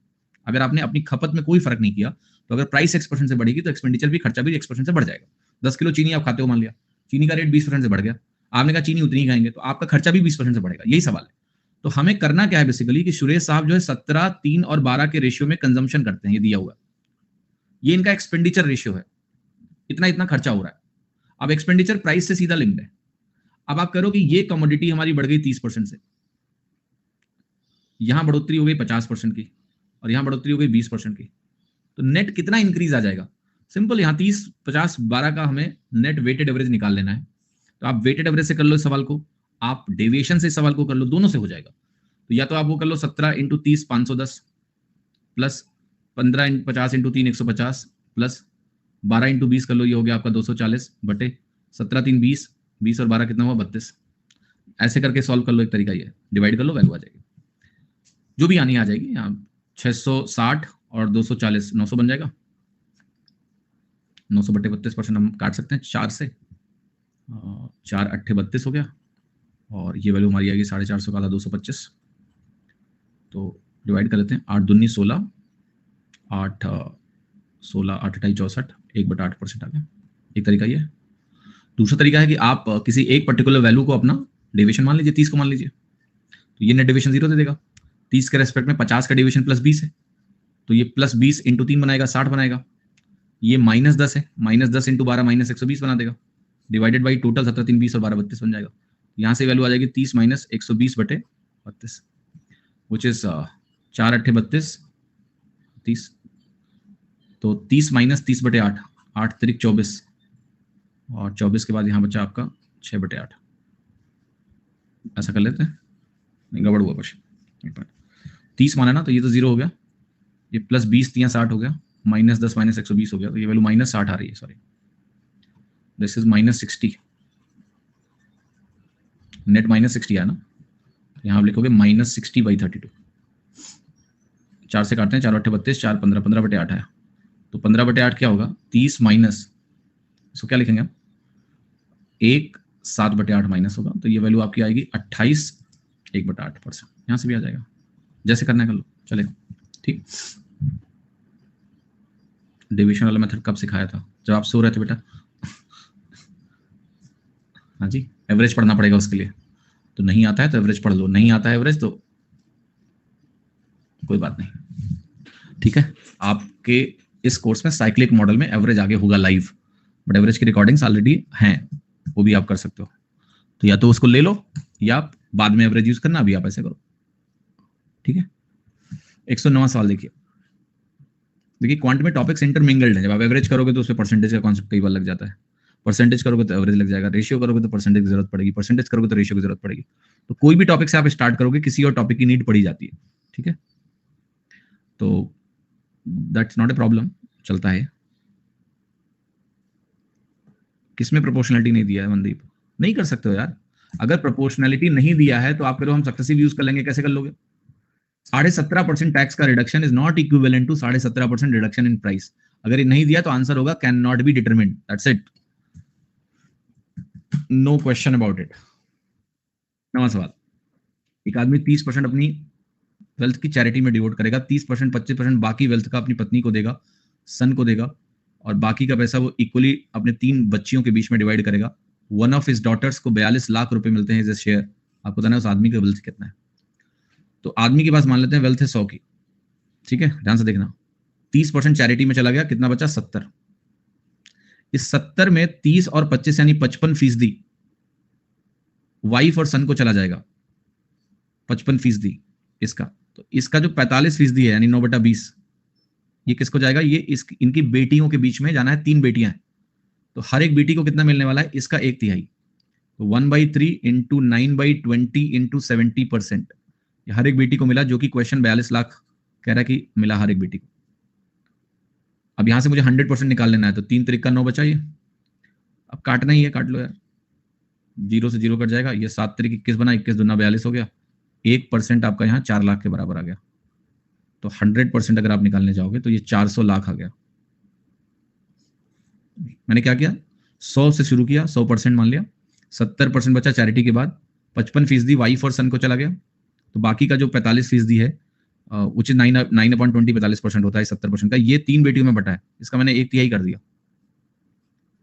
अगर आपने अपनी खपत में कोई फर्क नहीं किया, तो अगर प्राइस X% से बढ़ेगी तो एक्सपेंडिचर भी, खर्चा भी X% से बढ़ जाएगा। 10 किलो चीनी आप खाते हो, मान लिया चीनी का रेट 20% से बढ़ गया, आपने कहा चीनी उतनी ही खाएंगे, तो आपका खर्चा भी 20% से बढ़ेगा। यही सवाल है। तो हमें करना क्या है बेसिकली, कि सुरेश साहब जो है 17, 3 और 12 के रेशियो में कंजम्पशन करते हैं, ये दिया हुआ, ये इनका एक्सपेंडिचर रेशियो है, इतना इतना खर्चा हो रहा है। अब एक्सपेंडिचर प्राइस से सीधा लिंक्ड है। अब आप करो कि ये कमोडिटी हमारी बढ़ गई 30% से, यहां बढ़ोतरी हो गई 50% की, और यहां बढ़ोतरी हो गई 20% की, तो नेट कितना इंक्रीज आ जाएगा। सिंपल, यहां 30, 50, 12 का हमें नेट वेटेड एवरेज निकाल लेना है। तो आप वेटेड एवरेज से कर लो इस सवाल को, आप डेविएशन से इस सवाल को कर लो, दोनों से हो जाएगा। तो या तो आप वो कर लो 17 into 30 510, plus 15 into 50 into 3 150, plus 12 into 20 कर लो, ये हो गया आपका 240 बटे 17, 3 20, 20 और 12 कितना हुआ 32। ऐसे करके सॉल्व कर लो, एक तरीका ये, डिवाइड कर लो, वैल्यू आ जाएगी, जो भी आनी आ जाएगी। यहाँ 660 और 240, 900 बन जाएगा। 900 बटे 32% हम काट सकते हैं 4 से, 4 8 32 हो गया, और ये वैल्यू हमारी आएगी 450 का 225। तो डिवाइड कर लेते हैं, 8 दूनी 16, 8 16, 8 अठाई 64, 1/8% आ गया। एक तरीका ये है। दूसरा तरीका है कि आप किसी एक पर्टिकुलर वैल्यू को अपना डेविएशन मान लीजिए, 30 को मान लीजिए, तो ये नेट डेविएशन 0 दे देगा। 30 के रेस्पेक्ट में 50 का डेविएशन प्लस 20 है, तो ये प्लस 20 इंटू 3 बनाएगा, 60 बनाएगा। ये -10 है, -10 इंटू 12 -120 बना देगा, डिवाइडेड बाई टोटल 17, 3 20 और 12 32 बन जाएगा। यहाँ से वैल्यू आ जाएगी 30 - 120 बटे 32, विच इज 4 8 32 30, तो 30 - 30 बटे 8, 8 3 24, और 24 के बाद यहाँ बचा आपका 6 बटे 8। ऐसा कर लेते हैं, नहीं गड़बड़ हुआ कुछ, 30 माना ना, तो ये तो 0 हो गया, ये प्लस 20 यहाँ 60 हो गया, -10 - 120 हो गया, तो ये वैल्यू -60 आ रही है, सॉरी दिस इज -60, नेट -60 आया ना, यहाँ आप लिखोगे -60/32। 4 से काटते हैं, 4 8 32, 4 15, 15 बटे 8 आया, तो 15 बटे 8 क्या होगा, 30 माइनस, इसको क्या लिखेंगे हम, 1 7 बटे 8 माइनस होगा, तो ये वैल्यू आपकी आएगी 28 1/8%। यहाँ से भी आ जाएगा, जैसे करना है कर लो, चलेगा। ठीक, डेविएशन वाला मेथड कब सिखाया था, जब आप सो रहे थे बेटा। हाँ जी, एवरेज पढ़ना पड़ेगा उसके लिए, तो नहीं आता है तो एवरेज पढ़ लो, नहीं आता है एवरेज तो कोई बात नहीं। ठीक है, आपके इस कोर्स में साइक्लिक मॉडल में एवरेज आगे होगा लाइव, बट एवरेज की रिकॉर्डिंग्स ऑलरेडी हैं, वो भी आप कर सकते हो। तो या तो उसको ले लो, या आप बाद में एवरेज यूज करना, अभी आप ऐसे करो। ठीक है, 109वां सवाल देखिए। देखिए क्वांट में टॉपिक्स इंटरमिंगल्ड है, जब आप एवरेज करोगे तो उसमें परसेंटेज का कॉन्सेप्ट कई बार लग जाता है, परसेंटेज करोगे तो एवरेज लग जाएगा, रेशियो करोगे तो परसेंटेज की जरूरत पड़ेगी, परसेंटेज करोगे तो रेशियो की जरूरत पड़ेगी। तो कोई भी टॉपिक से आप स्टार्ट करोगे, किसी और टॉपिक की नीड पड़ी जाती है। ठीक है, तो दैट्स नॉट ए प्रॉब्लम, चलता है। किसमें प्रोपोर्शनलिटी नहीं दिया है मनदीप, नहीं कर सकते हो यार। अगर प्रोपोर्शनलिटी नहीं दिया है तो आप करो हम सक्सेसिव यूज कर लेंगे, कैसे कर लोगे। 17.5% टैक्स का reduction is not equivalent to 17.5% reduction in price. अगर ये नहीं दिया तो आंसर होगा can not be determined, that's it, no question about it. नवा सवाल, एक आदमी 30% अपनी वेल्थ की चैरिटी में डिवोट करेगा, 30% 25% बाकी वेल्थ का अपनी पत्नी को देगा, सन को देगा, और बाकी का पैसा वो इक्वली अपने 3 बच्चियों के बीच में डिवाइड करेगा। वन ऑफ हिज डॉटर्स को 42 लाख रुपए मिलते हैं एज ए शेयर, आपको बताना है उस आदमी का वेल्थ कितना है। तो आदमी के पास मान लेते हैं वेल्थ है 100 की, ठीक है, ध्यान से देखना। 30% चैरिटी में चला गया, कितना बचा? 70। इस 70 में 30 और 25 यानी 55% वाइफ और सन को चला जाएगा, 55% इसका। तो इसका जो 45% है यानी 9/20, ये किसको जाएगा? ये इनकी बेटियों के बीच में जाना है। 3 बेटियां हैं, तो हर एक बेटी को कितना मिलने वाला है? इसका 1/3। तो 1/3 इंटू 9/20 इंटू 70%, हर एक बेटी को मिला, जो कि क्वेश्चन 42 लाख कह रहा है कि मिला हर एक बेटी को। अब यहां से मुझे 100% निकाल लेना है, तो 3 त्रिक का 9 बचा। ये अब काटना ही है, काट लो यार, 0 से 0 कट जाएगा। ये 7 त्रिक 21 बना, 21 दूना 42 हो गया। 1% आपका यहाँ 4 लाख के बराबर आ गया। तो 100% अगर आप निकालने जाओगे तो ये 400 लाख आ गया। मैंने क्या किया? 100 से शुरू किया, 100% मान लिया, 70% बचा चैरिटी के बाद, 55% वाइफ और सन को चला गया, तो बाकी का जो 45% है, उचित 9/20 45% होता है 70% का, ये 3 बेटियों में बटा है, इसका मैंने 1/3 कर दिया,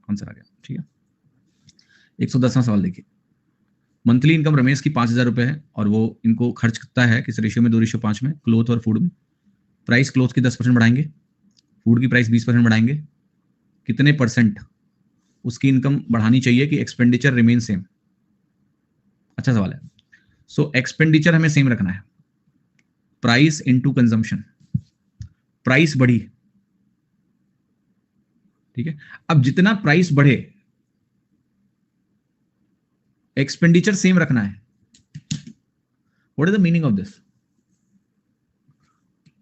आंसर आ गया। ठीक है, 110वां सवाल देखिए। मंथली इनकम रमेश की 5,000 रुपए है और वो इनको खर्च करता है किस रेशियो में? 2:5 में, क्लोथ और फूड में। प्राइस क्लोथ की 10% बढ़ाएंगे, फूड की प्राइस 20% बढ़ाएंगे, कितने परसेंट उसकी इनकम बढ़ानी चाहिए कि एक्सपेंडिचर रिमेन सेम? अच्छा सवाल है। सो एक्सपेंडिचर हमें सेम रखना है, प्राइस इनटू कंजम्पशन। प्राइस बढ़ी, ठीक है, अब जितना प्राइस बढ़े एक्सपेंडिचर सेम रखना है। What is the meaning of this?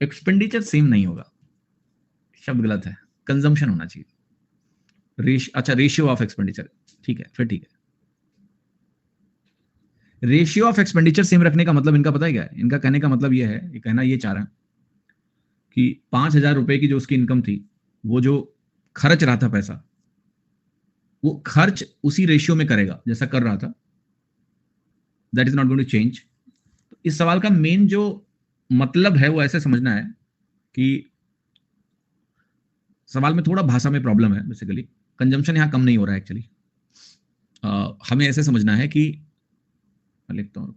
Expenditure same नहीं होगा, शब्द गलत है, कंजम्पशन होना चाहिए। अच्छा, रेशियो ऑफ एक्सपेंडिचर, ठीक है, फिर ठीक है। रेशियो ऑफ एक्सपेंडिचर सेम रखने का मतलब इनका पता है क्या है? इनका कहने का मतलब यह है, ये कहना ये चाह रहा है कि 5,000 रुपए की जो उसकी इनकम थी, वो जो खर्च रहा था पैसा, वो खर्च उसी रेशियो में करेगा जैसा कर रहा था। That is not going to change. इस सवाल का मेन जो मतलब है वो ऐसे समझना है कि सवाल में थोड़ा भाषा में प्रॉब्लम है। बेसिकली कंजम्पशन यहां कम नहीं हो रहा है एक्चुअली। हमें ऐसे समझना है कि, मैं लिखता हूं,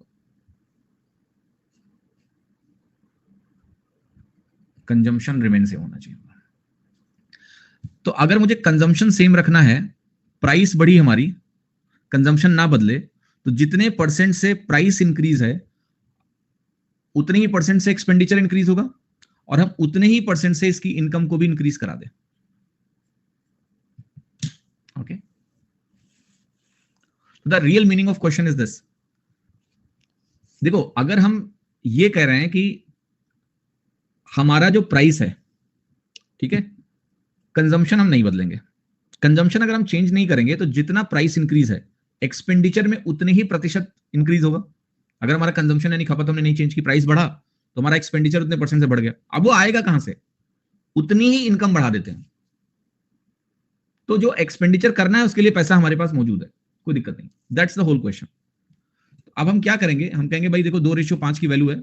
कंजम्पशन रिमेन सेम होना चाहिए। तो अगर मुझे कंजम्पशन सेम रखना है, प्राइस बढ़ी हमारी, कंजम्पशन ना बदले, तो जितने परसेंट से प्राइस इंक्रीज है उतने ही परसेंट से एक्सपेंडिचर इंक्रीज होगा, और हम उतने ही परसेंट से इसकी इनकम को भी इंक्रीज करा दें। Okay, the real meaning of question is this. देखो, अगर हम ये कह रहे हैं कि हमारा जो प्राइस है, ठीक है, कंजम्पशन हम नहीं बदलेंगे, कंजम्पशन अगर हम चेंज नहीं करेंगे तो जितना प्राइस इंक्रीज है एक्सपेंडिचर में उतने ही प्रतिशत इंक्रीज होगा। अगर हमारा कंजम्पशन यानी खपत हमने नहीं चेंज की, प्राइस बढ़ा, तो हमारा एक्सपेंडिचर उतने परसेंट से बढ़ गया। अब वो आएगा कहां से? उतनी ही इनकम बढ़ा देते हैं। तो जो एक्सपेंडिचर करना है उसके लिए पैसा हमारे पास मौजूद है, कोई दिक्कत नहीं। That's the whole question. अब हम क्या करेंगे? हम कहेंगे भाई देखो 2:5 की वैल्यू है,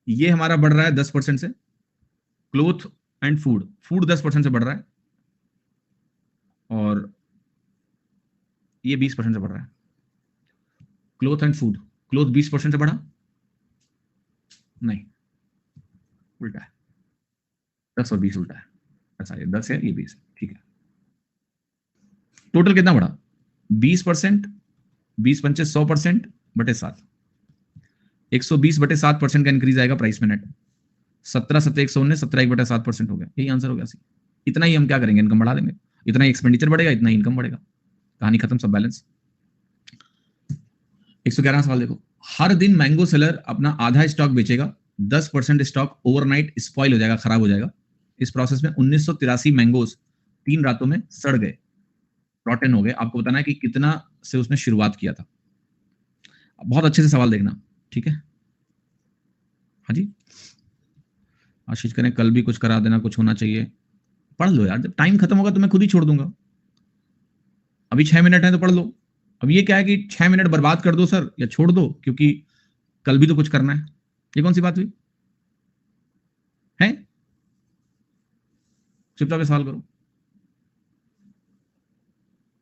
ये हमारा बढ़ रहा है 10% से, क्लोथ एंड फूड, फूड 10% से बढ़ रहा है, और ये 20% से बढ़ रहा है। क्लोथ एंड फूड, क्लोथ 20% से बढ़ा नहीं, उल्टा है, 10 और 20 उल्टा है। ऐसा, ये 10 है, ये 20, ठीक है। टोटल कितना बढ़ा? 20%, 20 × 5 100% बटे 7, 120/7% का इंक्रीज आएगा प्राइस में नेट। 17 7 119, 17 1/7% हो गया, यही आंसर हो गया। इतना ही हम क्या करेंगे? इनकम बढ़ा देंगे। इतना ही एक्सपेंडिचर बढ़ेगा, इतना ही इनकम बढ़ेगा, कहानी खत्म, सब बैलेंस। 111वां सवाल देखो। हर दिन मैंगो सेलर अपना आधा स्टॉक बेचेगा, 10% स्टॉक ओवरनाइट स्पॉइल हो जाएगा, खराब हो जाएगा। इस प्रोसेस में 1983 मैंगोज 3 रातों में सड़ गए, रॉटन हो गए। आपको बताना है कि कितना से उसने शुरुआत किया था। बहुत अच्छे से सवाल देखना, ठीक है। हाँ जी, आशीष करें कल भी कुछ करा देना, कुछ होना चाहिए। पढ़ लो यार, जब टाइम खत्म होगा तो मैं खुद ही छोड़ दूंगा। अभी 6 मिनट है तो पढ़ लो। अब ये क्या है कि 6 मिनट बर्बाद कर दो सर, या छोड़ दो, क्योंकि कल भी तो कुछ करना है। ये कौन सी बात हुई है? चुपचाप सवाल करो।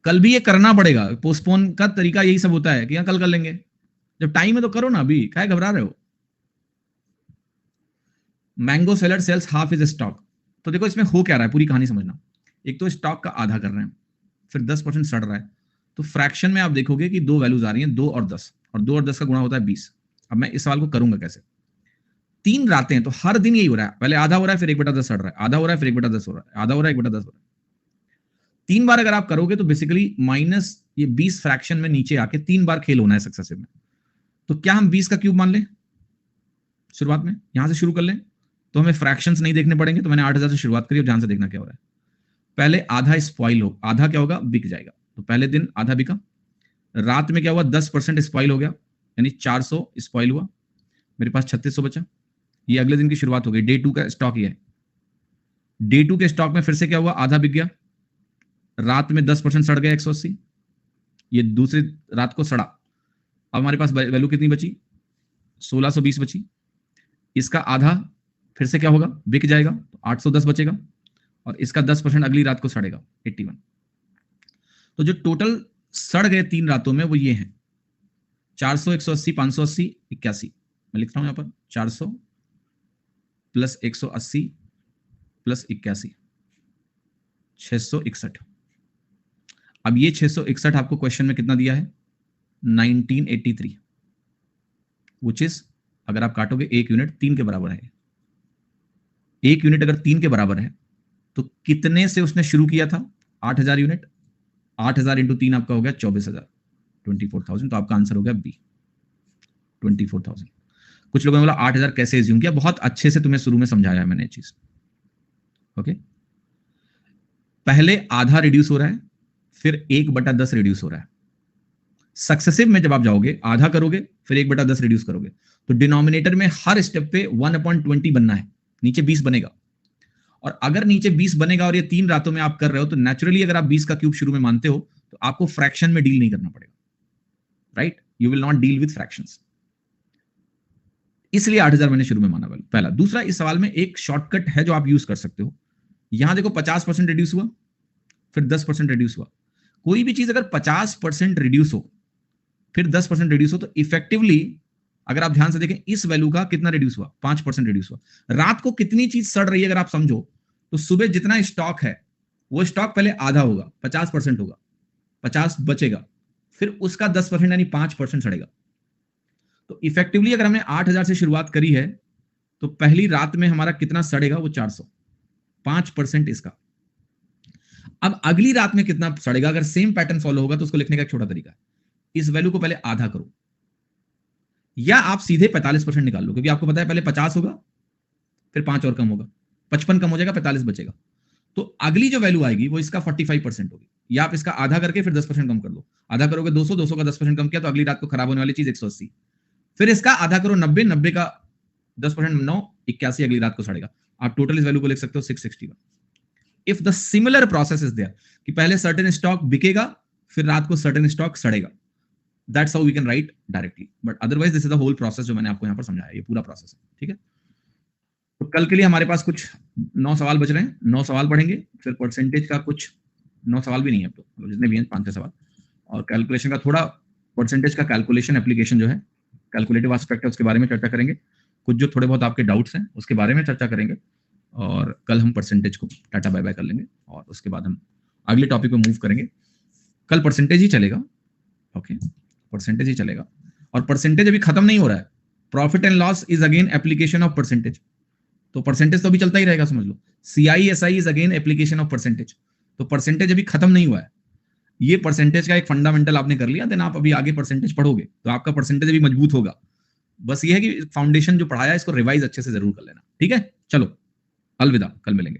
कल भी ये करना पड़ेगा, पोस्टपोन का तरीका यही सब होता है कि हाँ कल कर लेंगे। जब टाइम है तो करो ना, अभी क्या घबरा रहे हो। Mango seller sales half is stock. तो देखो इसमें हो क्या रहा है, पूरी कहानी समझना। एक तो स्टॉक का आधा कर रहे हैं, फिर 10% सड़ रहा है। तो फ्रैक्शन में आप देखोगे कि दो वैल्यूज आ रही हैं, 2 और 10, और 2 और 10 का गुणा होता है 20। अब मैं इस सवाल को करूंगा कैसे। 3 रातें हैं तो हर दिन यही हो रहा है, पहले आधा हो रहा है फिर 1/10 सड़ रहा है, आधा हो रहा है फिर 1/10 हो रहा है, आधा हो रहा है 1/10 हो रहा है। 3 बार अगर आप करोगे तो बेसिकली माइनस ये 20 फ्रैक्शन में नीचे आके 3 बार खेल होना है सक्सेसिव में। तो क्या हम 20 का क्यूब मान लें शुरुआत में, यहां से शुरू कर लें, तो हमें फ्रैक्शंस नहीं देखने पड़ेंगे। तो मैंने 8000 से शुरुआत करी और ध्यान से देखना क्या हो रहा है। पहले आधा स्पॉइल हो, आधा क्या होगा, बिक जाएगा। तो पहले दिन आधा बिका, रात में क्या हुआ, 10% स्पॉइल हो गया, यानी 400 स्पॉइल हुआ, मेरे पास 3600 बचा। ये अगले दिन की शुरुआत हो गई, डे 2 का स्टॉक ये है। डे 2 के स्टॉक में फिर से क्या हुआ, आधा बिक गया, रात में 10% सड़ गया 180, ये दूसरी रात को सड़ा। अब हमारे पास वैल्यू कितनी बची, 1620 बची। इसका आधा फिर से क्या होगा, बिक जाएगा, तो 810 बचेगा, और इसका 10% अगली रात को सड़ेगा 81। तो जो टोटल सड़ गए 3 रातों में वो ये हैं 400, 180, 580, 81। मैं लिख रहा हूं यहां पर 400 प्लस 180 प्लस 81, 661। अब ये 661 आपको क्वेश्चन में कितना दिया है, 1983, विच इज अगर आप काटोगे 1 यूनिट 3 के बराबर है। 1 यूनिट अगर 3 के बराबर है तो कितने से उसने शुरू किया था, 8000 यूनिट। 8000 इंटू 3 आपका हो गया 24000, 24,000। तो आपका आंसर हो गया बी, 24,000। कुछ लोगों ने बोला 8000 कैसे एज्यूम किया, बहुत अच्छे से तुम्हें शुरू में समझाया है मैंने ये चीज। ओके, पहले आधा रिड्यूस हो रहा है, फिर 1/10 रिड्यूस हो रहा है। सक्सेसिव में जब आप जाओगे आधा करोगे फिर 1/10 रिड्यूस करोगे, तो डिनोमिनेटर में हर स्टेप पे 1/20 बनना है, नीचे 20 बनेगा। और अगर नीचे 20 बनेगा और ये 3 रातों में आप कर रहे हो, तो नेचुरली अगर आप 20 का क्यूब शुरू में मानते हो तो आपको फ्रैक्शन में डील नहीं करना पड़ेगा, right. You will not deal with fractions, इसलिए 8000 मैंने शुरू में माना पहला। दूसरा, इस सवाल में एक शॉर्टकट है जो आप यूज कर सकते हो। यहां देखो 50% रिड्यूस हुआ, फिर 10% रिड्यूस हुआ। कोई भी चीज अगर 50% रिड्यूस हो फिर 10% रिड्यूस हो, तो इफेक्टिवली अगर आप ध्यान से देखें इस वैल्यू का कितना रिड्यूस हुआ, 5% रिड्यूस हुआ। रात को कितनी चीज सड़ रही है अगर आप समझो, तो सुबह जितना स्टॉक है वो स्टॉक पहले आधा होगा, 50% होगा, 50 बचेगा, फिर उसका 10% यानी 5% सड़ेगा। तो इफेक्टिवली अगर हमने 8000 से शुरुआत करी है तो पहली रात में हमारा कितना सड़ेगा, वो 400, 5% इसका। अब अगली रात में कितना सड़ेगा, अगर सेम पैटर्न फॉलो होगा तो उसको लिखने का एक छोटा तरीका है, इस वैल्यू को पहले आधा करो, या आप सीधे 45% निकाल लो, क्योंकि आपको पता है पहले 50 होगा फिर 5 और कम होगा, 55 कम हो जाएगा, 45 बचेगा। तो अगली जो वैल्यू आएगी वो इसका 45% होगी, या आप इसका आधा करके फिर 10% कम कर लो। आधा करोगे 200, 200 का 10% कम किया तो अगली रात को खराब होने वाली चीज 180, फिर इसका आधा करो 90, 90 का 10% 9, 81 अगली रात को सड़ेगा। आप टोटल इस वैल्यू को लिख सकते हो 661। If the similar process is there कि पहले सर्टेन स्टॉक बिकेगा फिर रात को सर्टेन स्टॉक सड़ेगा, that's how we can write directly, but otherwise this is the whole process जो मैंने आपको यहां पर समझाया, ये पूरा प्रोसेस है, ठीक है। तो कल के लिए हमारे पास कुछ 9 सवाल बच रहे हैं, 9 सवाल पढ़ेंगे, फिर परसेंटेज का कुछ 9 सवाल भी नहीं है, तो जितने भी हैं 5-6 सवाल, और कैलकुलेशन का थोड़ा, परसेंटेज का कैलकुलेशन एप्लीकेशन जो है, कैलकुलेटिव एस्पेक्ट है उसके बारे में चर्चा करेंगे, कुछ जो थोड़े बहुत आपके डाउट्स हैं उसके बारे में चर्चा करेंगे, और कल हम परसेंटेज को टाटा बाय बाय कर लेंगे, और उसके बाद हम अगले टॉपिक पे मूव करेंगे। कल परसेंटेज ही चलेगा, ओके, परसेंटेज ही चलेगा, और परसेंटेज अभी खत्म नहीं हो रहा है। Profit and loss is again application of percentage, तो परसेंटेज तो अभी चलता ही रहेगा, समझ लो। CISI is again application of percentage, तो परसेंटेज अभी खत्म नहीं हुआ है। ये परसेंटेज का एक फंडामेंटल आपने कर लिया, देन आप अभी आगे परसेंटेज पढ़ोगे तो आपका परसेंटेज भी मजबूत होगा। बस ये है कि फाउंडेशन जो पढ़ाया है इसको रिवाइज अच्छे से जरूर कर लेना, ठीक है। चलो अलविदा, कल मिलेंगे।